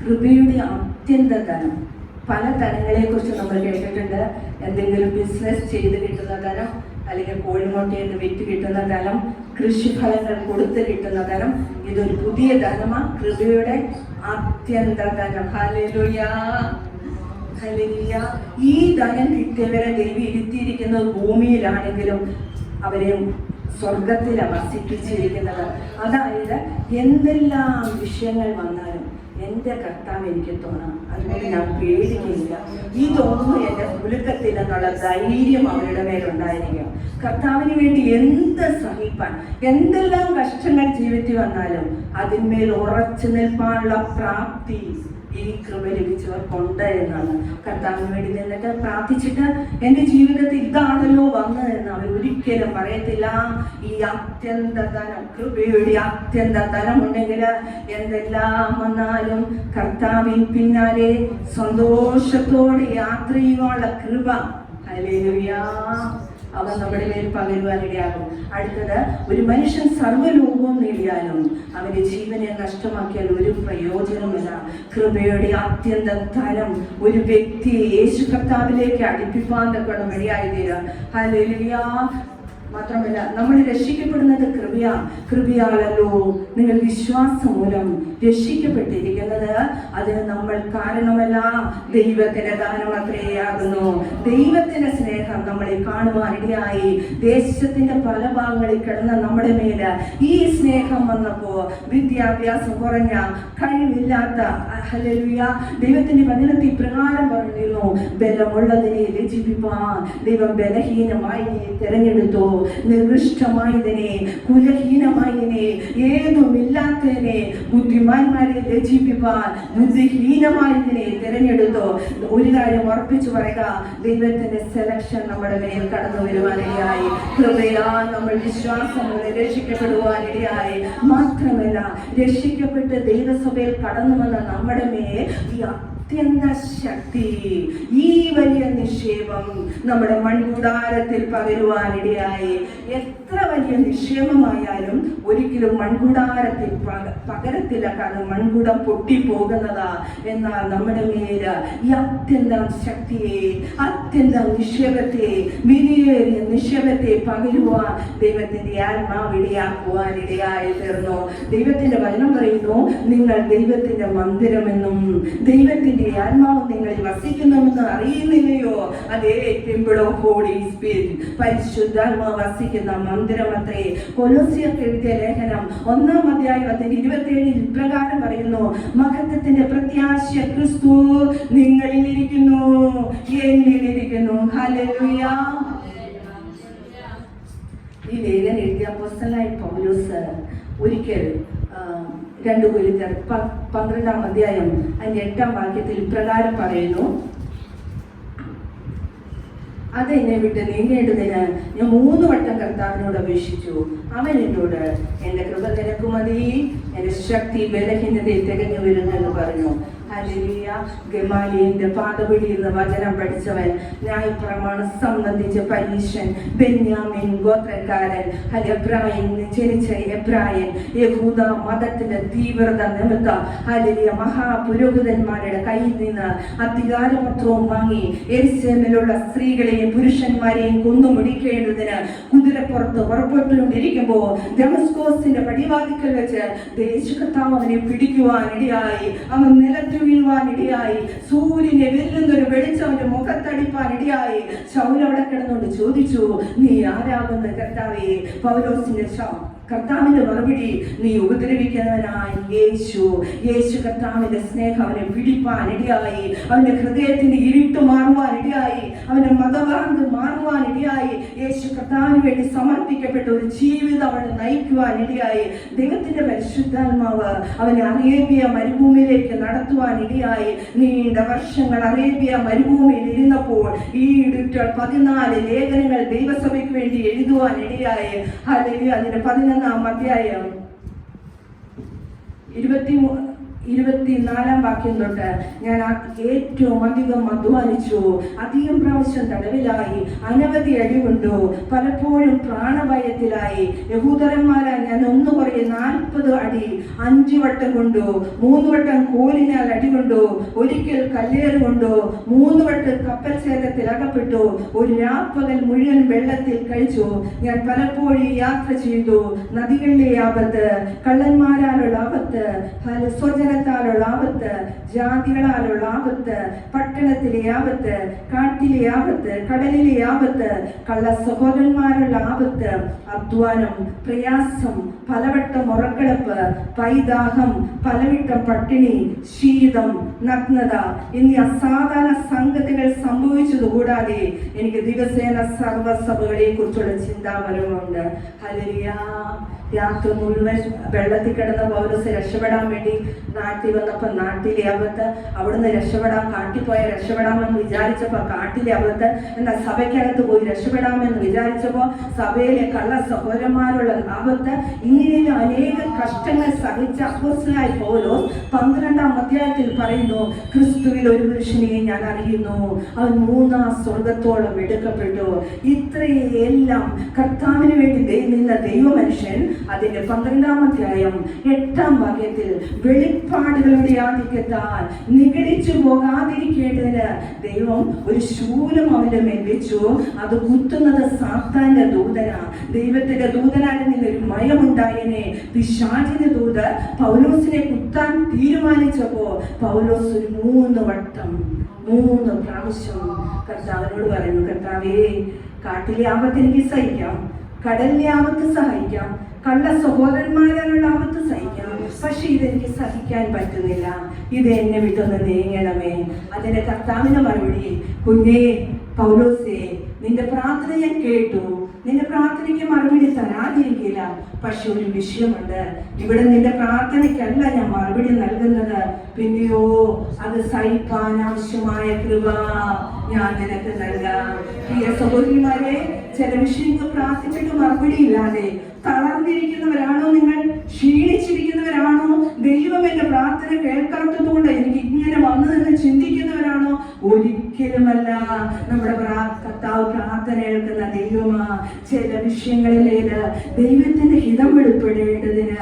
കൃപയുടെ അത്യന്ത ധനം. പല ധനങ്ങളെ കുറിച്ച് നമ്മൾ കേട്ടിട്ടുണ്ട്. എന്തെങ്കിലും ബിസിനസ് ചെയ്ത് കിട്ടുന്ന ധനം, അല്ലെങ്കിൽ കോഴിമുട്ടയിൽ വിറ്റ് കിട്ടുന്ന ധനം, കൃഷിഫലങ്ങൾ കൊടുത്ത് കിട്ടുന്ന ധനം. ഇതൊരു പുതിയ ധനമാണ്, കൃപയുടെ അത്യന്ത ധനം. ഹല്ലേലൂയ. ഹല്ലേലൂയ. ഈ ധനം കിട്ടിയവരെ ദൈവം ഇരുത്തിയിരിക്കുന്നത് ഭൂമിയിലാണെങ്കിലും അവരെ സ്വർഗത്തിലാണ് വസിപ്പിച്ചിരിക്കുന്നത്. അതായത് എന്തെല്ലാം വിഷയങ്ങൾ വന്നാലും എൻ്റെ കർത്താവ് എനിക്ക് തോന്നാം, അതുകൊണ്ട് ഞാൻ പേടിക്കില്ല. ഇതൊന്നും എൻ്റെ പുലുക്കത്തില്ലെന്നുള്ള ധൈര്യം അവരുടെ മേലുണ്ടായിരിക്കും. കർത്താവിന് വേണ്ടി എന്ത് സഹിപ്പാൻ, എന്തെല്ലാം കഷ്ടങ്ങൾ ജീവിതത്തിൽ വന്നാലും അതിന്മേൽ ഉറച്ചു നിൽപ്പാനുള്ള പ്രാപ്തി ഈ കൃപ ലഭിച്ചവർക്കുണ്ട് എന്നാണ്. കർത്താവിന് വേണ്ടി നിന്നിട്ട് പ്രാർത്ഥിച്ചിട്ട് എൻ്റെ ജീവിതത്തിൽ ഇതാണല്ലോ വന്നതെന്ന് അവർ ഒരിക്കലും പറയത്തില്ല. ഈ അത്യന്ത ധനം, കൃപയുടെ അത്യന്ത ധനം ഉണ്ടെങ്കിൽ എന്തെല്ലാം വന്നാലും കർത്താവിൻ പിന്നാലെ സന്തോഷത്തോടെ യാത്ര ചെയ്യുവാനുള്ള കൃപ. ഹല്ലേലൂയ. അവൻ നമ്മുടെ മേൽ പകരുവാനിടയാകും. അടുത്തത്, ഒരു മനുഷ്യൻ സർവ്വലോകവും നേടിയാലും അവന്റെ ജീവനെ നഷ്ടമാക്കിയാൽ ഒരു പ്രയോജനമില്ല. കൃപയുടെ അത്യന്ത ധനം ഒരു വ്യക്തിയെ യേശു കർത്താവിലേക്ക് അടുപ്പിപ്പാൻ തക്കണം ഇടയായി തീരാം. ഹല്ലേലൂയ. മാത്രമല്ല, നമ്മൾ രക്ഷിക്കപ്പെടുന്നത് കൃപയാലല്ലോ നിങ്ങൾ വിശ്വാസം മൂലം രക്ഷിക്കപ്പെട്ടിരിക്കുന്നത്. അതിന് നമ്മൾ കാരണമല്ല, ദൈവത്തിന്റെ ദാനം അത്രയാകുന്നു. ദൈവത്തിന്റെ സ്നേഹം നമ്മളെ കാണുവാനിടയായി. ദേശത്തിന്റെ പല ഭാഗങ്ങളിൽ കിടന്ന നമ്മുടെ മേല് ഈ സ്നേഹം വന്നപ്പോ വിദ്യാഭ്യാസം കുറഞ്ഞ, കഴിവില്ലാത്ത, ഹല്ലേലൂയ, ദൈവത്തിന്റെ വചനത്തിൽ പ്രകാരം പറഞ്ഞിരുന്നു, ബലമുള്ളതിനെ രചിപ്പിപ്പാൻ ദൈവം ബലഹീനമായി തിരഞ്ഞെടുത്തു. നികൃഷ്ടമായതിനെ, കുലഹീനമായതിനെ, ഏതുമില്ലാത്തതിനെ ബുദ്ധിമാന്മാരെ രചിപ്പിപ്പാൻ ബുദ്ധിഹീനമായതിനെ തിരഞ്ഞെടുത്തു. ഒരു കാര്യം ഉറപ്പിച്ചു പറയുക, ദൈവത്തിന്റെ സെലക്ഷൻ നമ്മുടെ മേൽ കടന്നു വരുവാനിടയായി. കൃപയാ നമ്മൾ വിശ്വാസം മൂലം രക്ഷിക്കപ്പെടുവാനിടയായി. മാത്രമല്ല, രക്ഷിക്കപ്പെട്ട് ദൈവസഭയിൽ കടന്നു വന്ന നമ്മുടെ മേൽ ഈ അത്യന്ത ശക്തി, ഈ വലിയ നിക്ഷേപം നമ്മുടെ മൺകൂടാരത്തിൽ പകരുവാനിടയായി. എത്ര വലിയ നിക്ഷേപമായാലും ഒരിക്കലും മൺകൂടാരത്തിൽ പകരത്തില്ല, കാരണം മൺകുടം പൊട്ടിപ്പോകുന്നതാ. എന്നാൽ നമ്മുടെ മേല് ഈ അത്യന്തം ശക്തിയെ, അത്യന്തം നിക്ഷേപത്തെ, വിലയേറിയ നിക്ഷേപത്തെ പകരുവാൻ ദൈവത്തിന്റെ ആത്മാവ് ഇടയാക്കുവാനിടയായി തീർന്നു. ദൈവത്തിന്റെ വചനം പറയുന്നു, നിങ്ങൾ ദൈവത്തിന്റെ മന്ദിരമെന്നും ദൈവത്തിന്റെ ആത്മാവ് നിങ്ങളിൽ വസിക്കുന്നുവെന്ന് അറിയുന്നില്ലയോ? അതേ ടെമ്പിൾ ഓഫ് ഹോളി സ്പിരിറ്റ്, പരിശുദ്ധാത്മാവ് വസിക്കുന്ന മന്ദിരം അത്രേ. കൊലോസ്യർക്ക് എഴുതിയ ലേഖനം 1-ാം അധ്യായം 27 ഇപ്രകാരം പറയുന്നു, മഹത്വത്തിന്റെ പ്രത്യാശ ക്രിസ്തു നിങ്ങളിലിരിക്കുന്നു, എന്നിലിരിക്കുന്നു. ഹല്ലേലൂയ. ഈ ലേഖനം എഴുതിയ അപ്പോസ്തലനായ പൗലോസ് ഒരിക്കൽ 2 കൊരിന്ത്യർ 12-ാം അധ്യായം അതിന്റെ 8-ാം വാക്യത്തിൽ ഇപ്രകാരം പറയുന്നു, അത് എന്നെ വിട്ട് നീങ്ങേണ്ടതിന് ഞാൻ 3 വട്ടം കർത്താവിനോട് അപേക്ഷിച്ചു. അവൻ എന്നോട്, എന്റെ കൃപ നിനക്ക് മതി, എന്റെ ശക്തി ബലഹീനതയിൽ തികഞ്ഞു വരുന്നെന്ന് പറഞ്ഞു. ഹല്ലേലൂയ. ഗമാലിയലിന്റെ പാദപിടിയിൽ നിന്ന് വചനം പഠിച്ചവൻ, ന്യായപ്രമാണം സംബന്ധിച്ച പരീശൻ, ബെന്യാമിൻ ഗോത്രക്കാരൻ, എബ്രായൻ ജനിച്ച എബ്രായൻ, യഹൂദ മതത്തിന്റെ തീവ്രത നിമിത്തം ഹല്ലേലൂയ മഹാപുരോഹിതന്മാരുടെ കയ്യിൽ നിന്ന് അധികാരപത്രവും വാങ്ങി യെരുശലേമിലുള്ള സ്ത്രീകളെയും പുരുഷന്മാരെയും കൊന്നുമുടിക്കേണ്ടതിന് കുതിരപ്പുറത്ത് പുറപ്പെട്ടുകൊണ്ടിരിക്കുമ്പോൾ ദമസ്കോസിന്റെ പടിവാതിക്കൽ വെച്ച് യേശു കർത്താവ് അവനെ പിടിക്കുവാനിടയായി. അവൻ നിലത്ത് വീഴുവാനിടയായി. സൂര്യനെ വെല്ലുന്നൊരു വെളിച്ചം അവന്റെ മുഖത്തടിപ്പാനിടയായി. ശൗൽ അവിടെ കിടന്നുകൊണ്ട് ചോദിച്ചു, നീ ആരാകുന്ന കർത്താവേ? പൗലോസിന്റെ കർത്താവിന്റെ മറുപടി, നീ ഉപദ്രവിക്കുന്നവനായ യേശു കർത്താവിന്റെ സ്നേഹം അവനെ പിടിപ്പാനിടയായി. അവന്റെ ഹൃദയത്തിന്റെ ഇരുട്ട് മാറുവാനിടയായി. അവന്റെ മതഭ്രാന്ത് മാറുവാനിടയായി. യേശു കർത്താവിന് വേണ്ടി സമർപ്പിക്കപ്പെട്ട ഒരു ജീവിതം അവനെ നയിക്കുവാനിടയായി. ദൈവത്തിന്റെ പരിശുദ്ധാത്മാവ് അവനെ അറേബ്യ മരുഭൂമിയിലേക്ക് നടത്തുവാനിടയായി. നീണ്ട വർഷങ്ങൾ അറേബ്യ മരുഭൂമിയിൽ ഇരുന്നപ്പോൾ ഈ 14 ലേഖനങ്ങൾ ദൈവസഭയ്ക്ക് വേണ്ടി എഴുതുവാനിടയായി. ഹല്ലേലൂയ. അതിന്റെ 11-ാം അധ്യായം 24-ാം വാക്യം തൊട്ട്, ഞാൻ ഏറ്റവും അധികം അധ്വാനിച്ചു, അധികം പ്രാവശ്യം തടവിലായി, അനവധി അടികൊണ്ടു, പലപ്പോഴും പ്രാണഭയത്തിലായി. യഹൂദരന്മാരാൽ ഞാൻ 1 അടി 5 വട്ടം കൊണ്ടു, 3 വട്ടം കോലിനാൽ അടികൊണ്ടു, ഒരിക്കൽ കല്ലേറ് കൊണ്ടു, 3 വട്ടം കപ്പൽ ഛേദത്തിൽ അകപ്പെട്ടു, ഒരു രാപ്പകൽ മുഴുവൻ വെള്ളത്തിൽ കഴിച്ചു. ഞാൻ പലപ്പോഴും യാത്ര ചെയ്തു. നദികളിലെ ആപത്ത്, കള്ളന്മാരാലുള്ള ആപത്ത്, സ്വജനത്താലുള്ള ആപത്ത്, ജാതികളാലുള്ള ആപത്ത്, പട്ടണത്തിലെ ആപത്ത്, കാട്ടിലെ ആപത്ത്, കടലിലെ ആപത്ത്, കള്ള സഹോദരന്മാരുള്ള ആപത്ത്, അധ്വാനം, പ്രയാസം, പലവട്ടം ഉറക്കിളപ്പ്, പൈദാഹം, പലവട്ടം പട്ടിണി, ശീതം, നഗ്നത എന്നീ അസാധാരണ സംഗതികൾ സംഭവിച്ചതുകൂടാതെ എനിക്ക് ദിവസേന സർവ്വസഭകളെ കുറിച്ചുള്ള ചിന്താപരമുണ്ട്. ഹല്ലേലൂയ. രാത്രി മുഴുവൻ വെള്ളത്തിൽ കിടന്ന പൗലോസ് രക്ഷപ്പെടാൻ വേണ്ടി നാട്ടിൽ വന്നപ്പോൾ നാട്ടിലെ അകത്ത്, അവിടുന്ന് കാട്ടിപ്പോയ രക്ഷപ്പെടാമെന്ന് വിചാരിച്ചപ്പോൾ കാട്ടിലെ അകത്ത്, എന്നാൽ സഭയ്ക്കകത്ത് പോയി രക്ഷപ്പെടാമെന്ന് വിചാരിച്ചപ്പോൾ സഭയിലെ കള്ള സഹോദരന്മാരുള്ള ആപത്ത്, ഇങ്ങനെ അനേക കഷ്ടങ്ങൾ സഹിച്ച അപ്പോസ്തലനായ പൗലോസ് 12-ാം അധ്യായത്തിൽ പറയുന്നു, ക്രിസ്തുവിൽ ഒരു പുരുഷനെ ഞാൻ അറിയുന്നു, അവൻ 3-ാം സ്വർഗത്തോളം എടുക്കപ്പെട്ടു. ഇത്രയെല്ലാം കർത്താവിന് വേണ്ടി നിന്ന ദൈവമനുഷ്യൻ അതിന്റെ 12-ാം അധ്യായം 8-ാം വാക്യത്തിൽ വെളിപ്പാടുകളുടെ ആധിക്യത്താൽ നിഗളിച്ചു പോകാതിരിക്കേണ്ടതിന് ദൈവം ഒരു ശൂലം അവന്റെ മേൽ വെച്ചു. അത് കുത്തുന്നത് സാത്താന്റെ ദൂതനാ. ദൈവത്തിന്റെ ദൂതനായി നിന്നൊരു മയമുണ്ടായനെ. പിശാചിന്റെ ദൂത് പൗലോസിനെ കുത്താൻ തീരുമാനിച്ചപ്പോ പൗലോസ് ഒരു 3 പ്രാവശ്യം കർത്താവിനോട് പറയുന്നു, കർത്താവേ, കാട്ടിലെ ആപത്ത് എനിക്ക് സഹിക്കാം, കടലിലെ ആപത്ത് സഹിക്കാം, കള്ള സഹോദരന്മാരാലുള്ള ആപത്ത് സഹിക്കാം, പക്ഷെ ഇതെനിക്ക് സഹിക്കാൻ പറ്റുന്നില്ല, ഇത് എന്നെ വിട്ടൊന്ന് നീങ്ങണമേ. അതിന്റെ കർത്താവിന്റെ മറുപടി, കുഞ്ഞേ പൗലോസേ, നിന്റെ പ്രാർത്ഥന ഞാൻ കേട്ടു, നിന്റെ പ്രാർത്ഥനയ്ക്ക് മറുപടി തരാതിരിക്കില്ല, പക്ഷെ ഒരു വിഷയമുണ്ട്. ഇവിടെ നിന്റെ പ്രാർത്ഥനയ്ക്കല്ല ഞാൻ മറുപടി നൽകുന്നത്, പിന്നെയോ അത് സഹിക്കാൻ ആവശ്യമായ കൃപ ഞാൻ നിനക്ക് നൽകാം. പ്രിയ സഹോദരിമാരെ, ചില വിഷയങ്ങൾ പ്രാർത്ഥിച്ചിട്ട് മറുപടി ഇല്ലാതെ തളർന്നിരിക്കുന്നവരാണോ നിങ്ങൾ? ക്ഷീണിച്ചിരിക്കുന്നവരാണോ? ദൈവം എന്റെ പ്രാർത്ഥന കേൾക്കാത്തത് കൊണ്ട് എനിക്ക് ഇങ്ങനെ വന്നതെന്ന് ചിന്തിക്കുന്നവരാണോ? ഒരിക്കലുമല്ല. നമ്മുടെ കർത്താവ് പ്രാർത്ഥന കേൾക്കുന്ന ദൈവമാ. ചില വിഷയങ്ങളിലേക്ക് ദൈവത്തിന്റെ ഹിതം വെളിപ്പെടേണ്ടതിന്,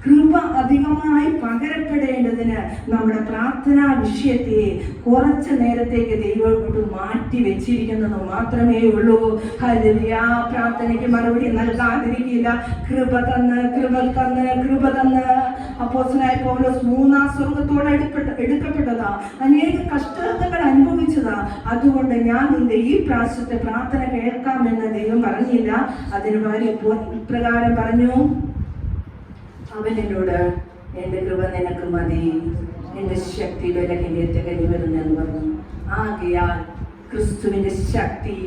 കൃപ അധികമായി പകരപ്പെടേണ്ടതിന് നമ്മുടെ പ്രാർത്ഥനാ വിഷയത്തെ കുറച്ച് നേരത്തേക്ക് ദൈവം കൊണ്ട് മാറ്റി വെച്ചിരിക്കുന്നത് മാത്രമേ ഉള്ളൂ. ഹല്ലേലൂയ. പ്രാർത്ഥനയ്ക്ക് മറുപടി നൽകാതിരിക്കില്ല. കൃപ തന്ന് അപ്പോസ്തലനായ പൗലോസ് 3-ാം സ്വർഗത്തോടെ എടുക്കപ്പെട്ടതാ. അനേക കഷ്ടതകൾ അനുഭവിച്ചതാ. അതുകൊണ്ട് ഞാൻ നിന്റെ ഈ പ്രാവശ്യത്തെ പ്രാർത്ഥന കേൾക്കാമെന്ന് ദൈവം പറഞ്ഞില്ല. അതിന് പകരം ഇപ്രകാരം പറഞ്ഞു, അവൻ എന്നോട്, എന്റെ കൃപ നിനക്ക് മതി, എന്റെ ശക്തി ബലഹീനത്തെ കഴിഞ്ഞു പറഞ്ഞു. ആകയാൽ ക്രിസ്തുവിന്റെ ശക്തി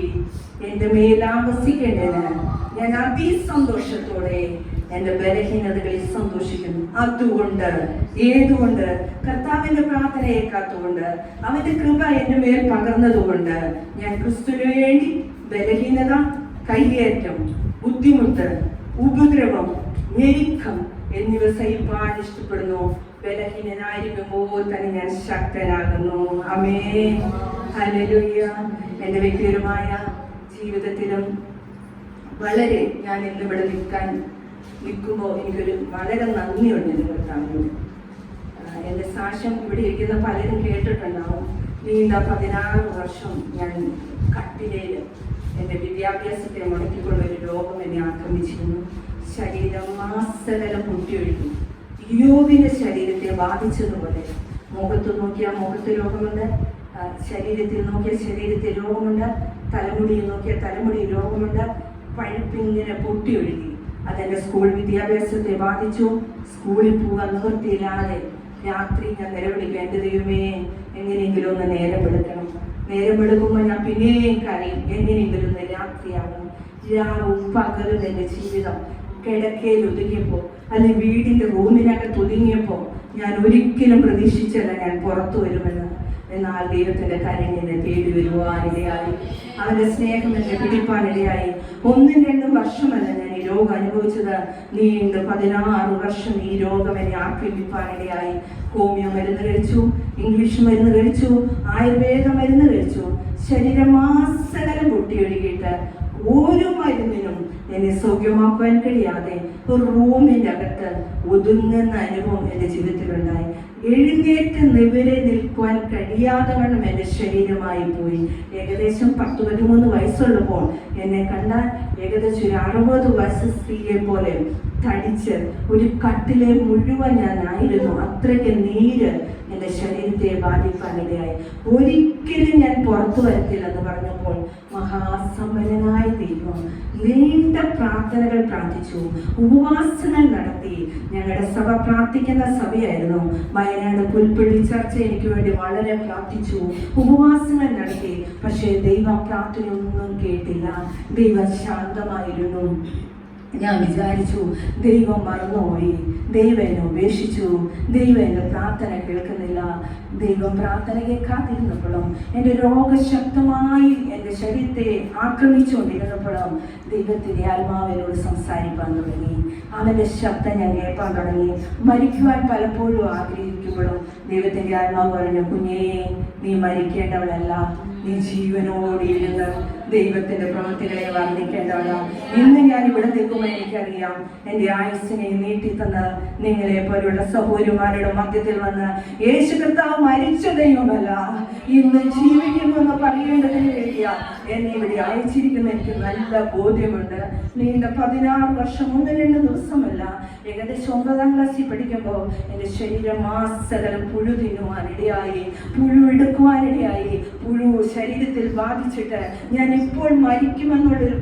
എന്റെ മേലാവസിക്കേണ്ടതിന് ഞാൻ അതിസന്തോഷത്തോടെ എന്റെ ബലഹീനതകളിൽ സന്തോഷിക്കുന്നു. അതുകൊണ്ട് ഏതുകൊണ്ട്? കർത്താവിന്റെ പ്രാർത്ഥനയെ കാത്തുകൊണ്ട്, അവന്റെ കൃപ എന്റെ മേൽ പകർന്നതുകൊണ്ട് ഞാൻ ക്രിസ്തുവിന് വേണ്ടി ബലഹീനത, കയ്യേറ്റം, ബുദ്ധിമുട്ട്, ഉപദ്രവം, ഞെരുക്കം എന്നിവ സഹിപ്പാൻ ഇഷ്ടപ്പെടുന്നു. ബലഹീനനായിരിക്കുമ്പോൾ തന്നെ ഞാൻ ശക്തനാകുന്നു. ആമേൻ. ഹല്ലേലൂയ. എൻ്റെ വ്യക്തിപരമായ ജീവിതത്തിലും വളരെ ഞാൻ ഇന്നിവിടെ നിൽക്കുമ്പോൾ എനിക്കൊരു വളരെ നന്ദിയുണ്ട് എൻ്റെ കർത്താവിനോട്. എൻ്റെ സാക്ഷ്യം ഇവിടെ ഇരിക്കുന്ന പലരും കേട്ടിട്ടുണ്ടാവും. നീണ്ട 16 വർഷം ഞാൻ കട്ടിലയിൽ എൻ്റെ വിദ്യാഭ്യാസത്തെ മുടക്കിക്കൊണ്ടൊരു രോഗം എന്നെ ആക്രമിച്ചിരുന്നു. ശരീരം മാസകലം പൊട്ടിയൊഴുകി. യോബിന്റെ ശരീരത്തെ ബാധിച്ചതുപോലെ മുഖത്ത് നോക്കിയാൽ മുഖത്ത് രോഗമുണ്ട്, ശരീരത്തിൽ നോക്കിയാൽ ശരീരത്തിൽ രോഗമുണ്ട്, തലമുടിയിൽ നോക്കിയാൽ തലമുടി രോഗമുണ്ട്. പഴുപ്പിങ്ങനെ പൊട്ടിയൊഴുകി. അതെൻ്റെ സ്കൂൾ വിദ്യാഭ്യാസത്തെ ബാധിച്ചു. സ്കൂളിൽ പോകാൻ നിവൃത്തിയില്ലാതെ രാത്രി ഞാൻ നിലവിളിക്കും, എൻ്റെ ദൈവമേ, എങ്ങനെയെങ്കിലും ഒന്ന് നേരം എടുക്കണം. നേരം എടുക്കുമ്പോൾ ഞാൻ പിന്നെയും കരയും, എങ്ങനെയെങ്കിലും ഒന്ന് രാത്രിയാകും. രാവും പകലും എൻ്റെ ജീവിതം കിടക്കയിൽ ഒതുങ്ങിയപ്പോൾ, അല്ലെങ്കിൽ വീടിൻ്റെ റൂമിനകത്ത് ഒതുങ്ങിയപ്പോൾ ഞാൻ ഒരിക്കലും പ്രതീക്ഷിച്ചല്ല ഞാൻ പുറത്തു വരുമെന്ന്. എന്നാൽ ദൈവത്തിൻ്റെ കരുണ എന്നെ തേടി വരുവാനിടയായി. അവൻ്റെ സ്നേഹം എന്നെ പിടിപ്പാനിടയായി. 1-2 വർഷമല്ല ഞാൻ ഈ രോഗം അനുഭവിച്ചത്. നീണ്ട 16 വർഷം ഈ രോഗം എന്നെ ആക്രമിപ്പാനിടയായി. ഹോമിയോ മരുന്ന് കഴിച്ചു, ഇംഗ്ലീഷ് മരുന്ന് കഴിച്ചു, ആയുർവേദ മരുന്ന് കഴിച്ചു. ശരീരമാസകലം പൊട്ടിയൊഴുകിയിട്ട് ഒരു മരുന്നിനും എന്നെ സൗഖ്യമാക്കാൻ കഴിയാതെ ഒരു റൂമിൻ്റെ അകത്ത് ഒതുങ്ങുന്ന അനുഭവം എൻ്റെ ജീവിതത്തിലുണ്ടായി. എഴുന്നേറ്റ് നിവരെ നിൽക്കുവാൻ കഴിയാതെ വണ്ണം എൻ്റെ ശരീരമായി പോയി. ഏകദേശം 10-13 വയസ്സുള്ളപ്പോൾ എന്നെ കണ്ടാൽ ഏകദേശം ഒരു 60 വയസ്സ് സ്ത്രീയെ പോലെ തടിച്ച് ഒരു കട്ടിലെ മുഴുവൻ ഞാനായിരുന്നു. അത്രയ്ക്ക് നീര് എൻ്റെ ശരീരത്തെ ബാധിക്കാനിടയായി. ഒരിക്കലും ഞാൻ പുറത്തു വരത്തില്ലെന്ന് പറഞ്ഞപ്പോൾ മഹാസമ്പന്നനായ ദൈവം നീണ്ട പ്രാർത്ഥനകൾ പ്രാർത്ഥിച്ചു, ഉപവാസങ്ങൾ നടത്തി. ഞങ്ങളുടെ സഭ പ്രാർത്ഥിക്കുന്ന സഭയായിരുന്നു. വയനാട് പുൽപ്പള്ളി ചർച്ച എനിക്ക് വേണ്ടി വളരെ പ്രാർത്ഥിച്ചു, ഉപവാസങ്ങൾ നടത്തി. പക്ഷേ ദൈവ പ്രാർത്ഥനയൊന്നും കേട്ടില്ല. ദൈവം ശാന്തമായിരുന്നു. ഞാൻ വിചാരിച്ചു ദൈവം മറന്നുപോയി, ദൈവം എന്നെ ഉപേക്ഷിച്ചു, ദൈവം എൻ്റെ പ്രാർത്ഥന കേൾക്കുന്നില്ല. ദൈവം പ്രാർത്ഥന കേൾക്കാതിരുന്നപ്പോഴും എൻ്റെ രോഗശക്തമായി എൻ്റെ ശരീരത്തെ ആക്രമിച്ചുകൊണ്ടിരുന്നപ്പോഴും ദൈവത്തിൻ്റെ ആത്മാവിനോട് സംസാരിക്കാൻ തുടങ്ങി. അവൻ്റെ ശബ്ദം ഞാൻ കേൾക്കാൻ തുടങ്ങി. മരിക്കുവാൻ പലപ്പോഴും ആഗ്രഹിക്കുമ്പോഴും ദൈവത്തിൻ്റെ ആത്മാവ് പറഞ്ഞു, കുഞ്ഞേ, നീ മരിക്കേണ്ടവളല്ല, നീ ജീവനോടിരുന്ന് ദൈവത്തിന്റെ പ്രവൃത്തികളെ വർണ്ണിക്കേണ്ടവളാണ്. ഇന്ന് ഞാൻ ഇവിടെ നിൽക്കുമ്പോൾ എനിക്കറിയാം, എൻ്റെ ആയുസ്സിനെ നീട്ടിത്തന്ന് നിങ്ങളെ പോലുള്ള സഹോദരിമാരുടെ മധ്യത്തിൽ വന്ന് യേശു കർത്താവ് മരിച്ച ദൈവമല്ല, ഇന്ന് ജീവിക്കുമെന്ന് പറയേണ്ടതിന് വേണ്ടിയാ എന്നെ ഇവിടെ അയച്ചിരിക്കുന്ന എനിക്ക് നല്ല ബോധ്യമുണ്ട്. നീണ്ട 16 വർഷം 1-2 ദിവസമല്ല, ഏകദേശം 9ാം ക്ലാസ്സിൽ പഠിക്കുമ്പോൾ എൻ്റെ ശരീരം മാസകലം പുഴു തിന്നുവാനിടയായി, പുഴു എടുക്കുവാനിടയായി. പുഴു ശരീരത്തിൽ ബാധിച്ചിട്ട് ഞാൻ ഇപ്പോൾ മരിക്കുമെന്നുള്ളൊരു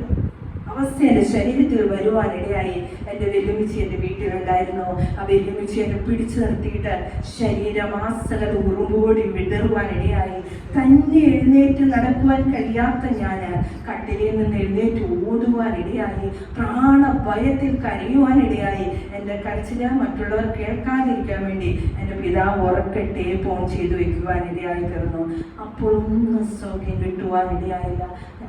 അവസ്ഥ എൻ്റെ ശരീരത്തിൽ വരുവാനിടയായി. എൻ്റെ വെല്ലുമിച്ചി എൻ്റെ വീട്ടിലുണ്ടായിരുന്നു. ആ വെല്ലുമിച്ചി എന്നെ പിടിച്ചു നിർത്തിയിട്ട് ശരീരമാസകല ഉറുമ്പോടി വിടറുവാനിടയായി. തന്നെ എഴുന്നേറ്റ് നടക്കുവാൻ കഴിയാത്ത ഞാൻ കട്ടിലിൽ നിന്ന് എഴുന്നേറ്റ് ഓടുവാനിടയായി. പ്രാണഭയത്തിൽ കരയുവാനിടയായി. എൻ്റെ കരച്ചില് മറ്റുള്ളവർ കേൾക്കാതിരിക്കാൻ വേണ്ടി എൻ്റെ പിതാവ് ഉറക്കെ ഫോൺ ചെയ്തു വെക്കുവാനിടയായി തീർന്നു. അപ്പോഴൊന്നും സൗഖ്യം കിട്ടുവാനിടയായില്ല.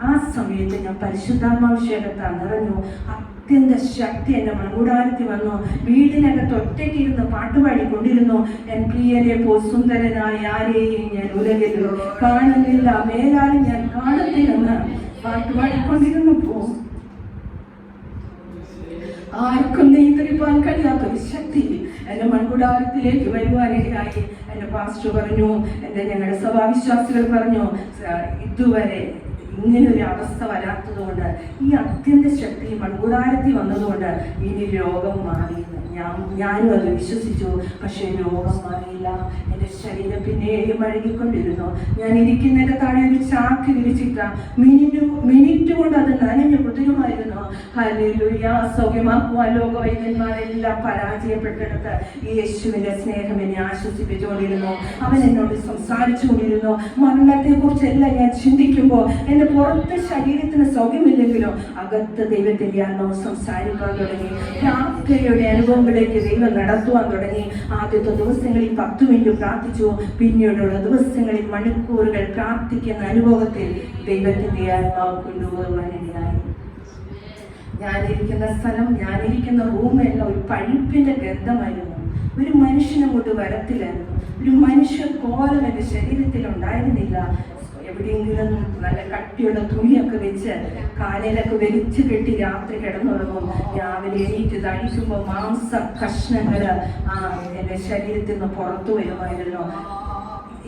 ആ സമയത്ത് ഞാൻ പരിശുദ്ധാത്മാഭിഷേകത്താൽ നിറഞ്ഞു. അത്യന്ത ശക്തി എൻ്റെ മൺകൂടാരത്തിൽ വന്നു. വീടിനകത്ത് ഒറ്റയ്ക്കിരുന്ന് പാട്ടുപാടിക്കൊണ്ടിരുന്നു. എൻ പ്രിയനെ പോ സുന്ദരനായ ആരെയും ഞാൻ ഉലകിൽ കാണുന്നില്ല, മേലാലും ഞാൻ കാണത്തില്ലെന്ന് പാട്ടുപാടിക്കൊണ്ടിരുന്നപ്പോ ആർക്കും നിയന്ത്രിക്കാൻ കഴിയാത്തൊരു ശക്തി എൻ്റെ മൺകൂടാരത്തിലേക്ക് വരുവാനിടയായി. എൻ്റെ പാസ്റ്റർ പറഞ്ഞു, ഞങ്ങളുടെ സഭാവിശ്വാസികൾ പറഞ്ഞു, ഇതുവരെ ഇങ്ങനൊരു അവസ്ഥ വരാത്തതുകൊണ്ട്, ഈ അത്യന്ത ശക്തി മൺകൂടാരത്തിൽ വന്നതുകൊണ്ട് ഇനി രോഗം മാറിയെന്ന് ഞാനും അത് വിശ്വസിച്ചു. പക്ഷേ രോഗം മാറിയില്ല. എൻ്റെ ശരീരം പിന്നെയും അഴുകിക്കൊണ്ടിരുന്നു. ഞാൻ ഇരിക്കുന്നതിൻ്റെ താഴെ ഒരു ചാക്ക് വിരിച്ചിട്ട മിനിറ്റ് കൊണ്ട് അത് നനഞ്ഞു കുതിരുമായിരുന്നു. ഹല്ലേലൂയ. സൗഖ്യമാക്കുവാൻ ലോകവൈദ്യന്മാരെല്ലാം പരാജയപ്പെട്ടെടുത്ത് യേശുവിൻ്റെ സ്നേഹം എന്നെ ആശ്വസിപ്പിച്ചുകൊണ്ടിരുന്നു. അവൻ എന്നോട് സംസാരിച്ചുകൊണ്ടിരുന്നു. മരണത്തെക്കുറിച്ചെല്ലാം ഞാൻ ചിന്തിക്കുമ്പോൾ എൻ്റെ പുറത്തെ ശരീരത്തിന് സൗഖ്യമില്ലെങ്കിലും അകത്ത് ദൈവത്തിൻ്റെ ആത്മാവ് സംസാരിക്കാൻ തുടങ്ങി. രാത്രിയുടെ അനുഭവങ്ങളിലേക്ക് ദൈവം നടത്തുവാൻ തുടങ്ങി. ആദ്യത്തെ ദിവസങ്ങളിൽ 10 മിനിറ്റ് പ്രാർത്ഥിച്ചു. പിന്നീടുള്ള ദിവസങ്ങളിൽ മണിക്കൂറുകൾ പ്രാർത്ഥിക്കുന്ന അനുഭവത്തിൽ ദൈവത്തിൻ്റെ ആത്മാവ് കൊണ്ടുപോകുവാനിടയായി. ഞാനിരിക്കുന്ന സ്ഥലം, ഞാനിരിക്കുന്ന റൂമെല്ലാം ഒരു പഴുപ്പിന്റെ ഗന്ധമായിരുന്നു. ഒരു മനുഷ്യനങ്ങോട്ട് വരത്തില്ലായിരുന്നു. ഒരു മനുഷ്യ കോലം എൻ്റെ ശരീരത്തിൽ ഉണ്ടായിരുന്നില്ല. എവിടെയെങ്കിലും നല്ല കട്ടിയുള്ള തുണിയൊക്കെ വെച്ച് കാലിലൊക്കെ വലിച്ചു കെട്ടി രാത്രി കിടന്നുറങ്ങും. രാവിലെ എണീറ്റ് തടിക്കുമ്പോൾ മാംസ കഷ്ണങ്ങൾ എൻ്റെ ശരീരത്തിൽ നിന്ന് പുറത്തു വരുമായിരുന്നു.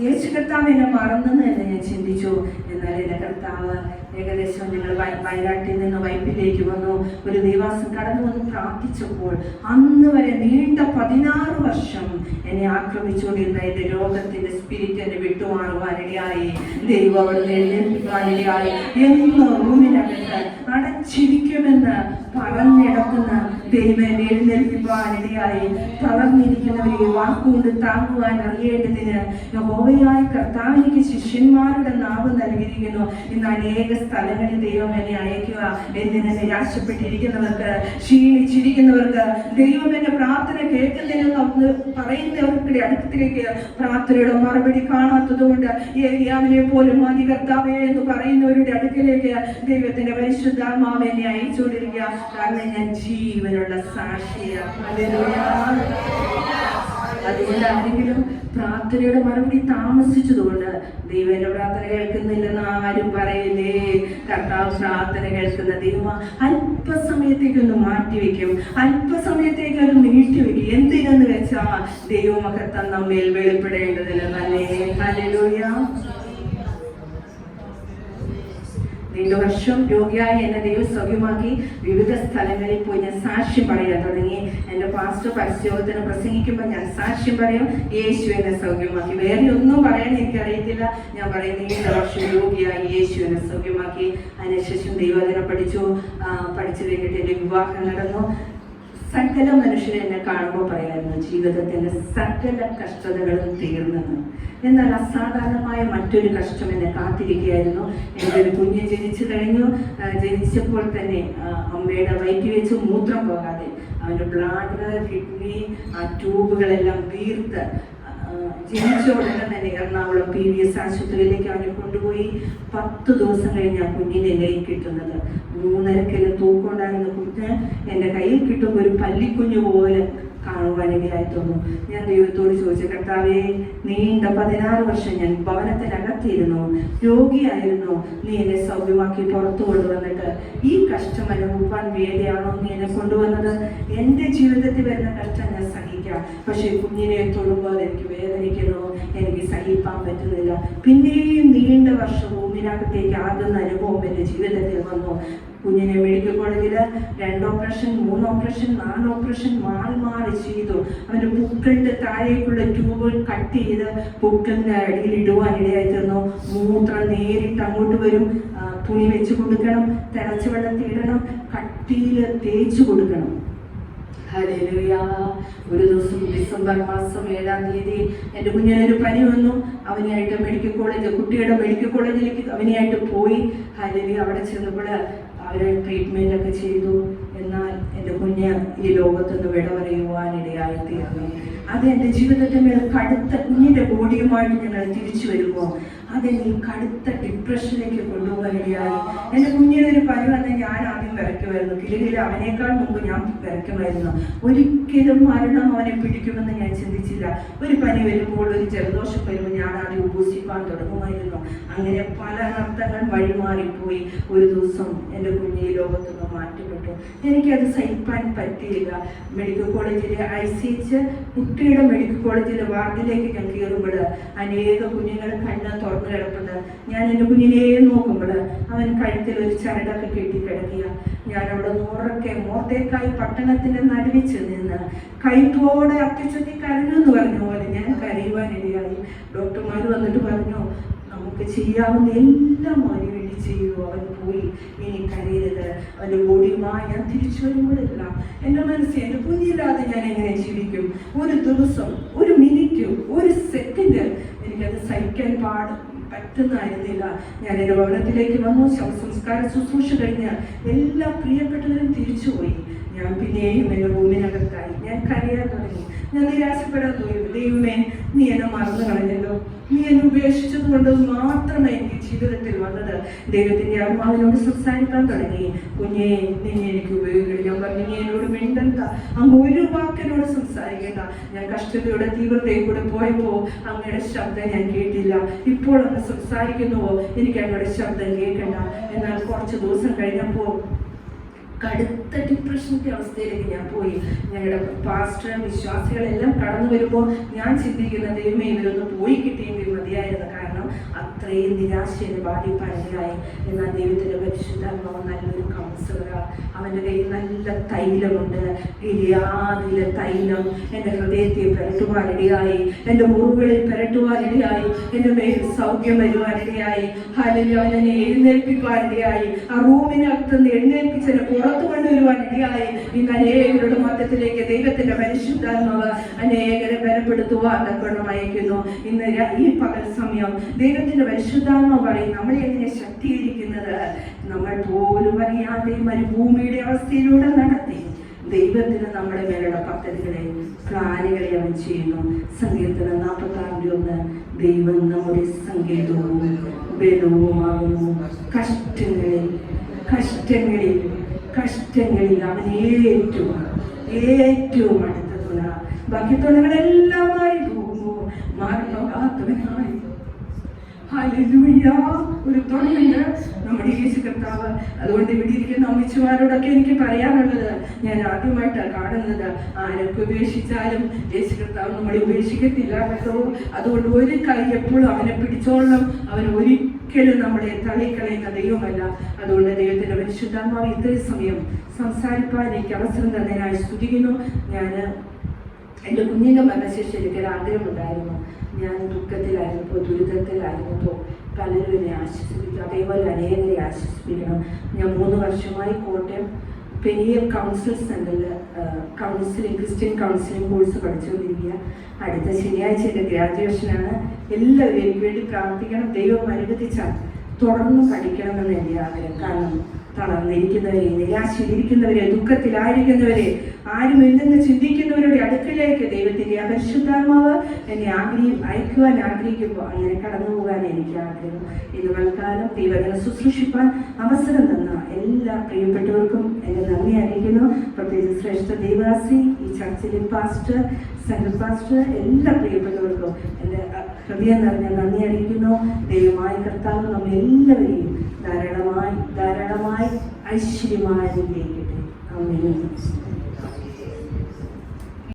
യേശു കർത്താവ് എന്നെ മറന്നെന്ന് തന്നെ ഞാൻ ചിന്തിച്ചു. എന്നാൽ എൻ്റെ കർത്താവ് ഏകദേശം നിങ്ങൾ വയനാട്ടിൽ നിന്ന് വൈപ്പിലേക്ക് വന്നു, ഒരു ദൈവാസം കടന്നു വന്ന് പ്രാർത്ഥിച്ചപ്പോൾ അന്ന് വരെ നീണ്ട 16 വർഷം എന്നെ ആക്രമിച്ചുകൊണ്ടിരുന്ന എൻ്റെ രോഗത്തിന്റെ സ്പിരിറ്റ് എന്നെ വിട്ടുമാറുവാനിടയായി. ദൈവം അവിടെ എഴുന്നേൽപ്പിക്കാനിടയായി. എന്ന് റൂമിനകത്ത് അടച്ചിരിക്കുമെന്ന് പറഞ്ഞിടക്കുന്ന ദൈവം എഴുന്നേൽപ്പിക്കാനിടയായി. തളർന്നിരിക്കുന്നവരെ വാക്കുകൊണ്ട് താങ്ങുവാൻ അറിയേണ്ടതിന് യഹോവയായ കർത്താവിനിക്ക് ശിഷ്യന്മാരുടെ നാവ് നൽകിയിരിക്കുന്നു. ഇന്ന് അനേക സ്ഥലങ്ങളിൽ ദൈവം എന്നെ അയക്കുക. എന്തിനെ നിരാശപ്പെട്ടിരിക്കുന്നവർക്ക്, ക്ഷീണിച്ചിരിക്കുന്നവർക്ക്, ദൈവം എന്റെ പ്രാർത്ഥന കേൾക്കുന്നില്ലെന്ന് പറയുന്നവരുടെ അടുത്തിലേക്ക് പ്രാർത്ഥനയുടെ മറുപടി കാണാത്തത് കൊണ്ട് ഏലിയാവിനെ പോലും മതി കർത്താവേ എന്ന് പറയുന്നവരുടെ അടുക്കിലേക്ക് ദൈവത്തിന്റെ പരിശുദ്ധാത്മാവ് എന്നെ അയച്ചുകൊണ്ടിരിക്കുക. കാരണം ഞാൻ ജീവനുള്ള സാക്ഷിയാണ്. അതുകൊണ്ട് ആരെങ്കിലും പ്രാർത്ഥനയുടെ മറുപടി താമസിച്ചതുകൊണ്ട് ദൈവം എന്റെ പ്രാർത്ഥന കേൾക്കുന്നില്ലെന്ന് ആരും പറയില്ലേ. കർത്താവ് പ്രാർത്ഥന കേൾക്കുന്ന ദൈവം അല്പസമയത്തേക്കൊന്ന് മാറ്റിവെക്കും, അല്പസമയത്തേക്കൊന്ന് നീട്ടിവെക്കും. എന്തിനെന്ന് വെച്ചാ ദൈവമഹത്വം നമ്മിൽ വെളിപ്പെടേണ്ടതിന് തന്നെ. ഹല്ലേലൂയ. 2 വർഷം രോഗിയായി എന്നെ ദൈവം സൗഖ്യമാക്കി. വിവിധ സ്ഥലങ്ങളിൽ പോയി ഞാൻ സാക്ഷ്യം പറയാൻ തുടങ്ങി. എൻ്റെ പാസ്റ്റർ പരസ്യയോഗത്തിന് പ്രസംഗിക്കുമ്പോൾ ഞാൻ സാക്ഷ്യം പറയും, യേശു എന്നെ സൗഖ്യമാക്കി. വേറെ ഒന്നും പറയാൻ എനിക്കറിയത്തില്ല. ഞാൻ പറയുന്നത് 2 വർഷം രോഗിയായി യേശു എന്നെ സൗഖ്യമാക്കി. അതിനുശേഷം ദൈവവചനം പഠിച്ചു കഴിഞ്ഞിട്ട് എൻ്റെ വിവാഹം നടന്നു. സകല മനുഷ്യരെ എന്നെ കാണുമ്പോൾ പറയായിരുന്നു, ജീവ ജീവിതത്തിൻ്റെ സകല കഷ്ടതകളും തീർന്നെന്ന്. എന്നാൽ അസാധാരണമായ മറ്റൊരു കഷ്ടം എന്നെ കാത്തിരിക്കുകയായിരുന്നു. എൻ്റെ ഒരു കുഞ്ഞ് ജനിച്ചു കഴിഞ്ഞു. ജനിച്ചപ്പോൾ തന്നെ അമ്മയുടെ വയറ്റി വെച്ച് മൂത്രം പോകാതെ അവൻ്റെ ബ്ലാഡർ, കിഡ്നി, ആ ട്യൂബുകളെല്ലാം വീർത്ത് ജനിച്ച ഉടനെ തന്നെ എറണാകുളം PVS ആശുപത്രിയിലേക്ക് അവനെ കൊണ്ടുപോയി. 10 ദിവസം കഴിഞ്ഞ് ആ കുഞ്ഞിനെ എൻ്റെ കയ്യിൽ കിട്ടുന്നത്. 3.5 കിലോ തൂക്കമുണ്ടായിരുന്ന കുഞ്ഞ് എൻ്റെ കയ്യിൽ കിട്ടുമ്പോൾ ഒരു പല്ലിക്കുഞ്ഞു പോലെ കാണുവാനിടയായി തോന്നുന്നു. ഞാൻ ദൈവത്തോട് ചോദിച്ചു, കർത്താവേ, നീണ്ട 16 വർഷം ഞാൻ ഭവനത്തിനകത്തിരുന്നു, രോഗിയായിരുന്നു. നീ എന്നെ സൗഖ്യമാക്കി പുറത്തു കൊണ്ടുവന്നിട്ട് ഈ കഷ്ടം അനുഭവിക്കാൻ വേണ്ടിയാണോ നീ എന്നെ കൊണ്ടുവന്നത്? എൻ്റെ ജീവിതത്തിൽ വരുന്ന കഷ്ടം ഞാൻ സഹിക്കാം, പക്ഷെ കുഞ്ഞിനെ തൊടുമ്പോൾ എനിക്ക് വേദനിക്കുന്നു, എനിക്ക് സഹിക്കാൻ പറ്റുന്നില്ല. പിന്നെയും നീണ്ട വർഷം ഭൂമിനകത്തേക്ക് ആകുന്ന അനുഭവം എൻ്റെ ജീവിതത്തിൽ വന്നു. കുഞ്ഞിനെ മെഡിക്കൽ കോളേജിൽ 2 ഓപ്പറേഷൻ, 3 ഓപ്പറേഷൻ, 4 ഓപ്പറേഷൻ മാറി ചെയ്തു. അവൻ്റെ പുക്കളിൻ്റെ താഴേക്കുള്ള ട്യൂബുകൾ കട്ട് ചെയ്ത് പുക്കളിൻ്റെ അടിയിൽ ഇടുവാനിടയായി തീർന്നു. മൂത്രം നേരിട്ട് അങ്ങോട്ട് വരും. തുണി വെച്ച് കൊടുക്കണം, തിളച്ച വെള്ളത്തിൽ ഇടണം, കട്ടിയിൽ തേച്ച് കൊടുക്കണം. ഹല്ലേലൂയ. ഒരു ദിവസം ഡിസംബർ മാസം 7-ാം തീയതി എൻ്റെ കുഞ്ഞിനൊരു പനി വന്നു. അവനെയായിട്ട് മെഡിക്കൽ കോളേജ്, കുട്ടിയുടെ മെഡിക്കൽ കോളേജിലേക്ക് അവനെയായിട്ട് പോയി. ഹല്ലേലൂയ. അവിടെ ചെന്നപ്പോൾ അവരെ ട്രീറ്റ്മെൻ്റ് ഒക്കെ ചെയ്തു. എന്നാൽ എൻ്റെ കുഞ്ഞ് ഈ ലോകത്തുനിന്ന് വിട പറയുവാനിടയായി തീർന്നു. അത് എൻ്റെ ജീവിതത്തിൻ്റെ മേൽ കടുത്ത, കുഞ്ഞിൻ്റെ ബോഡിയുമായിട്ട് ഞങ്ങൾ തിരിച്ചു വരുമ്പോൾ അതെന്നെ കടുത്ത ഡിപ്രഷനിലേക്ക് കൊണ്ടുപോകാനിടയായി. എൻ്റെ കുഞ്ഞിന് ഒരു പനി വന്ന് ഞാൻ ആദ്യം വിറയ്ക്കുമായിരുന്നു. കിലുകിൽ അവനേക്കാൾ മുമ്പ് ഞാൻ വിറയ്ക്കുമായിരുന്നു. ഒരിക്കലും മരണം അവനെ പിടിക്കുമെന്ന് ഞാൻ ചിന്തിച്ചില്ല. ഒരു പനി വരുമ്പോൾ, ഒരു ജലദോഷം വരുമ്പോൾ ഞാൻ ആദ്യം ഉപസിപ്പാൻ തുടങ്ങുമായിരുന്നു. അങ്ങനെ പല അർത്ഥങ്ങൾ വഴിമാറിപ്പോയി. ഒരു ദിവസം എൻ്റെ കുഞ്ഞ് ഈ ലോകത്തുനിന്ന് മാറ്റപ്പെട്ടു. എനിക്കത് സഹിക്കാൻ പറ്റിയില്ല. മെഡിക്കൽ കോളേജിലെ ICH, കുട്ടിയുടെ മെഡിക്കൽ കോളേജിലെ വാർഡിലേക്ക് ഞാൻ കയറുമ്പോൾ അനേക കുഞ്ഞുങ്ങൾ കണ്ണ് തുറന്നു കിടപ്പുണ്ട്. ഞാൻ എൻ്റെ കുഞ്ഞിനെ നോക്കുമ്പോൾ അവൻ കഴുത്തിൽ ഒരു ചരടൊക്കെ കെട്ടിക്കിടക്കുക. ഞാൻ അവിടെ മോർത്തേക്കായി പട്ടണത്തിൻ്റെ നടുവിച്ച് നിന്ന് കൈത്തോടെ അത്യുച്ചത്തിൽ കരഞ്ഞു എന്ന് പറഞ്ഞ പോലെ ഞാൻ കരയുവാനിടയായി. ഡോക്ടർമാർ വന്നിട്ട് പറഞ്ഞു, നമുക്ക് ചെയ്യാവുന്ന എല്ലാം അവന് വേണ്ടി ചെയ്യുമോ. അവൻ പോയി, ഇനി കരയരുത്. അവൻ്റെ ബോഡിയുമായി ഞാൻ തിരിച്ചു വരുമ്പോഴല്ല എൻ്റെ മനസ്സിൽ എൻ്റെ കുഞ്ഞില്ലാതെ ഞാൻ എങ്ങനെ ജീവിക്കും? ഒരു ദിവസം, ഒരു മിനിറ്റ്, ഒരു സെക്കൻഡ് എനിക്കത് സഹിക്കാൻ പറ്റുന്നതായിരുന്നില്ല. ഞാൻ എൻ്റെ ഭവനത്തിലേക്ക് വന്നു. ശവസംസ്കാര ശുശ്രൂഷ കഴിഞ്ഞ് എല്ലാ പ്രിയപ്പെട്ടവരും തിരിച്ചുപോയി. ഞാൻ പിന്നെയും എൻ്റെ റൂമിനകത്തായി. ഞാൻ കരയാൻ തുടങ്ങി. ഞാൻ നിരാശപ്പെടാൻ തുടങ്ങി. ദൈവമേ, നീ എന്നെ മറന്നു കളഞ്ഞല്ലോ, നീ എന്നെ ഉപേക്ഷിച്ചത് കൊണ്ട് മാത്രമേ എനിക്ക് ജീവിതത്തിൽ വന്നത്. ദൈവത്തിൻ്റെ ആത്മാവിനോട് സംസാരിക്കാൻ തുടങ്ങി. കുഞ്ഞേ, നിന്നെ എനിക്ക് ഉപയോഗിക്കണം. ഞാൻ പറഞ്ഞു, നീ എന്നോട് മിണ്ടണ്ട, അങ്ങ് ഒരു വാക്കിനോട് സംസാരിക്കേണ്ട. ഞാൻ കഷ്ടതയുടെ തീവ്രതയിൽ കൂടെ പോയപ്പോൾ അങ്ങയുടെ ശബ്ദം ഞാൻ കേട്ടില്ല. ഇപ്പോൾ അങ്ങ് സംസാരിക്കുന്നുവോ, എനിക്ക് അങ്ങയുടെ ശബ്ദം കേൾക്കണ്ട. എന്നാൽ കുറച്ച് ദിവസം കഴിഞ്ഞപ്പോൾ കടുത്ത ഡിപ്രഷൻ്റെ അവസ്ഥയിലേക്ക് ഞാൻ പോയി. ഞങ്ങളുടെ പാസ്റ്റർ, വിശ്വാസികളെല്ലാം കടന്നു വരുമ്പോൾ ഞാൻ ചിന്തിക്കുന്ന, ദൈവമേ, ഇവരൊന്ന് പോയി കിട്ടിയെങ്കിൽ മതിയായിരുന്നു. കാരണം അത്രയും നിരാശയെ ബാധിപ്പാനിടയായി. എന്നാൽ ദൈവത്തിൻ്റെ പരിശുദ്ധാത്മാവ് നല്ലൊരു കൗൺസിലറാണ്. അവൻ്റെ കയ്യിൽ നല്ല തൈലമുണ്ട്. ഗിലിയാദിലെ തൈലം എൻ്റെ ഹൃദയത്തെ പുരട്ടുവാനിടയായി, എൻ്റെ മുറിവുകളിൽ പുരട്ടുവാനിടയായി, എൻ്റെ മേൽ സൗഖ്യം വരുവാനിടയായി. ഹല്ലേലൂയ. അവനെ എഴുന്നേൽപ്പിക്കുവാനിടയായി. ആ റൂമിനകത്ത് നിന്ന് എഴുന്നേൽപ്പിച്ചതിന് പുറത്തു കൊണ്ടുവരുവാനിടയായി. ഇന്ന് അനേകരുടെ മധ്യത്തിലേക്ക് ദൈവത്തിന്റെ പരിശുദ്ധാത്മാവ് അനേകരെ ബലപ്പെടുത്തുവാൻ തക്കവണ്ണം അയക്കുന്നു. ഇന്ന് ഈ പകൽ സമയം ദൈവത്തിന്റെ പരിശുദ്ധാത്മാവ് പറയും, നമ്മളെ എങ്ങനെ ശക്തീകരിക്കുന്നത്? നമ്മൾ പോലും അറിയാതെ മരുഭൂമിയുടെ അവസ്ഥയിലൂടെ നടത്തി ദൈവത്തിന് നമ്മുടെ മേലുള്ള പദ്ധതികളെ, പ്ലാനുകളെ അവൻ ചെയ്യുന്നു. സങ്കീർത്തനം 46:1, ദൈവം നമ്മുടെ സങ്കേതവും ബലവുമാകുന്നു. കഷ്ടങ്ങളിൽ അവൻ ഏറ്റവും അടുത്ത തുണ. ബാക്കി തുണകളെല്ലാമായി പോകുന്നു, മാറിപ്പോകാത്തവനായി. ഹല്ലേലൂയ. ഒരു തുണയുണ്ട്, നമ്മുടെ യേശു കർത്താവ്. അതുകൊണ്ട് ഇവിടെ ഇരിക്കുന്ന അമ്മച്ചിമാരോടൊക്കെ എനിക്ക് പറയാനുള്ളത്, ഞാൻ ആദ്യമായിട്ടാണ് കാണുന്നത്, ആരൊക്കെ ഉപേക്ഷിച്ചാലും യേശു കർത്താവ് നമ്മളെ ഉപേക്ഷിക്കത്തില്ല കേട്ടോ. അതുകൊണ്ട് ഒരു കൈ എപ്പോഴും അവനെ പിടിച്ചോളണം. അവൻ ഒരിക്കലും നമ്മളെ തള്ളിക്കളയുന്ന ദൈവമല്ല. അതുകൊണ്ട് ദൈവത്തിന്റെ പരിശുദ്ധാത്മാവ് ഇത്രയും സമയം സംസാരിക്കാൻ എനിക്ക് അവസരം തന്നതിനായി സ്തുതിക്കുന്നു. ഞാൻ എൻ്റെ കുഞ്ഞിൻ്റെ മരണശേഷം എനിക്കൊരു ആഗ്രഹമുണ്ടായിരുന്നു. ഞാൻ ദുഃഖത്തിലായിരുന്നപ്പോൾ, ദുരിതത്തിലായിരുന്നപ്പോൾ പലരും എന്നെ ആശ്വസിപ്പിക്കും. അതേപോലെ അനേകരെ ആശ്വസിപ്പിക്കണം. ഞാൻ 3 വർഷമായി കോട്ടയം പെരിയ കൗൺസിൽ സെൻ്ററിൽ ക്രിസ്ത്യൻ കൗൺസിലിംഗ് കോഴ്സ് പഠിച്ചുകൊണ്ടിരിക്കുക. അടുത്ത ശനിയാഴ്ച എൻ്റെ ഗ്രാജുവേഷനാണ്. എല്ലാവരും എനിക്ക് വേണ്ടി പ്രാർത്ഥിക്കണം. ദൈവം അനുവദിച്ചാൽ തുടർന്ന് പഠിക്കണമെന്ന് എൻ്റെ ആഗ്രഹം. കാരണം തളർന്നിരിക്കുന്നവരെ, നിരാശയിലിരിക്കുന്നവരെ, ദുഃഖത്തിലായിരിക്കുന്നവരെ, ആരും എന്തെന്ന് ചിന്തിക്കുന്നവരുടെ അടുക്കലേക്ക് ദൈവത്തിൻ്റെ അപരിശുദ്ധാത്മാവ് എന്നെ അയക്കുവാൻ ആഗ്രഹിക്കുമ്പോൾ അങ്ങനെ കടന്നു പോകാൻ എനിക്ക് ആഗ്രഹം. ഇന്ന് വൽക്കാലം ദൈവത്തിനെ ശുശ്രൂഷിപ്പാൻ അവസരം തന്ന എല്ലാ പ്രിയപ്പെട്ടവർക്കും എൻ്റെ നന്ദി അറിയിക്കുന്നു. പ്രത്യേകിച്ച് ശ്രേഷ്ഠ ദേവാസി, ഈ ചർച്ചിലെ പാസ്റ്റർ, സെൻട്രൽ പാസ്റ്റർ, എല്ലാ പ്രിയപ്പെട്ടവർക്കും എൻ്റെ ഹൃദയം നിറഞ്ഞ നന്ദി അറിയിക്കുന്നു. ദൈവമായ കർത്താവ് നമ്മളെല്ലാവരെയും ധാരാളമായി ഐശ്വര്യമായി അനുഗ്രഹിക്കട്ടെ. ആമേൻ.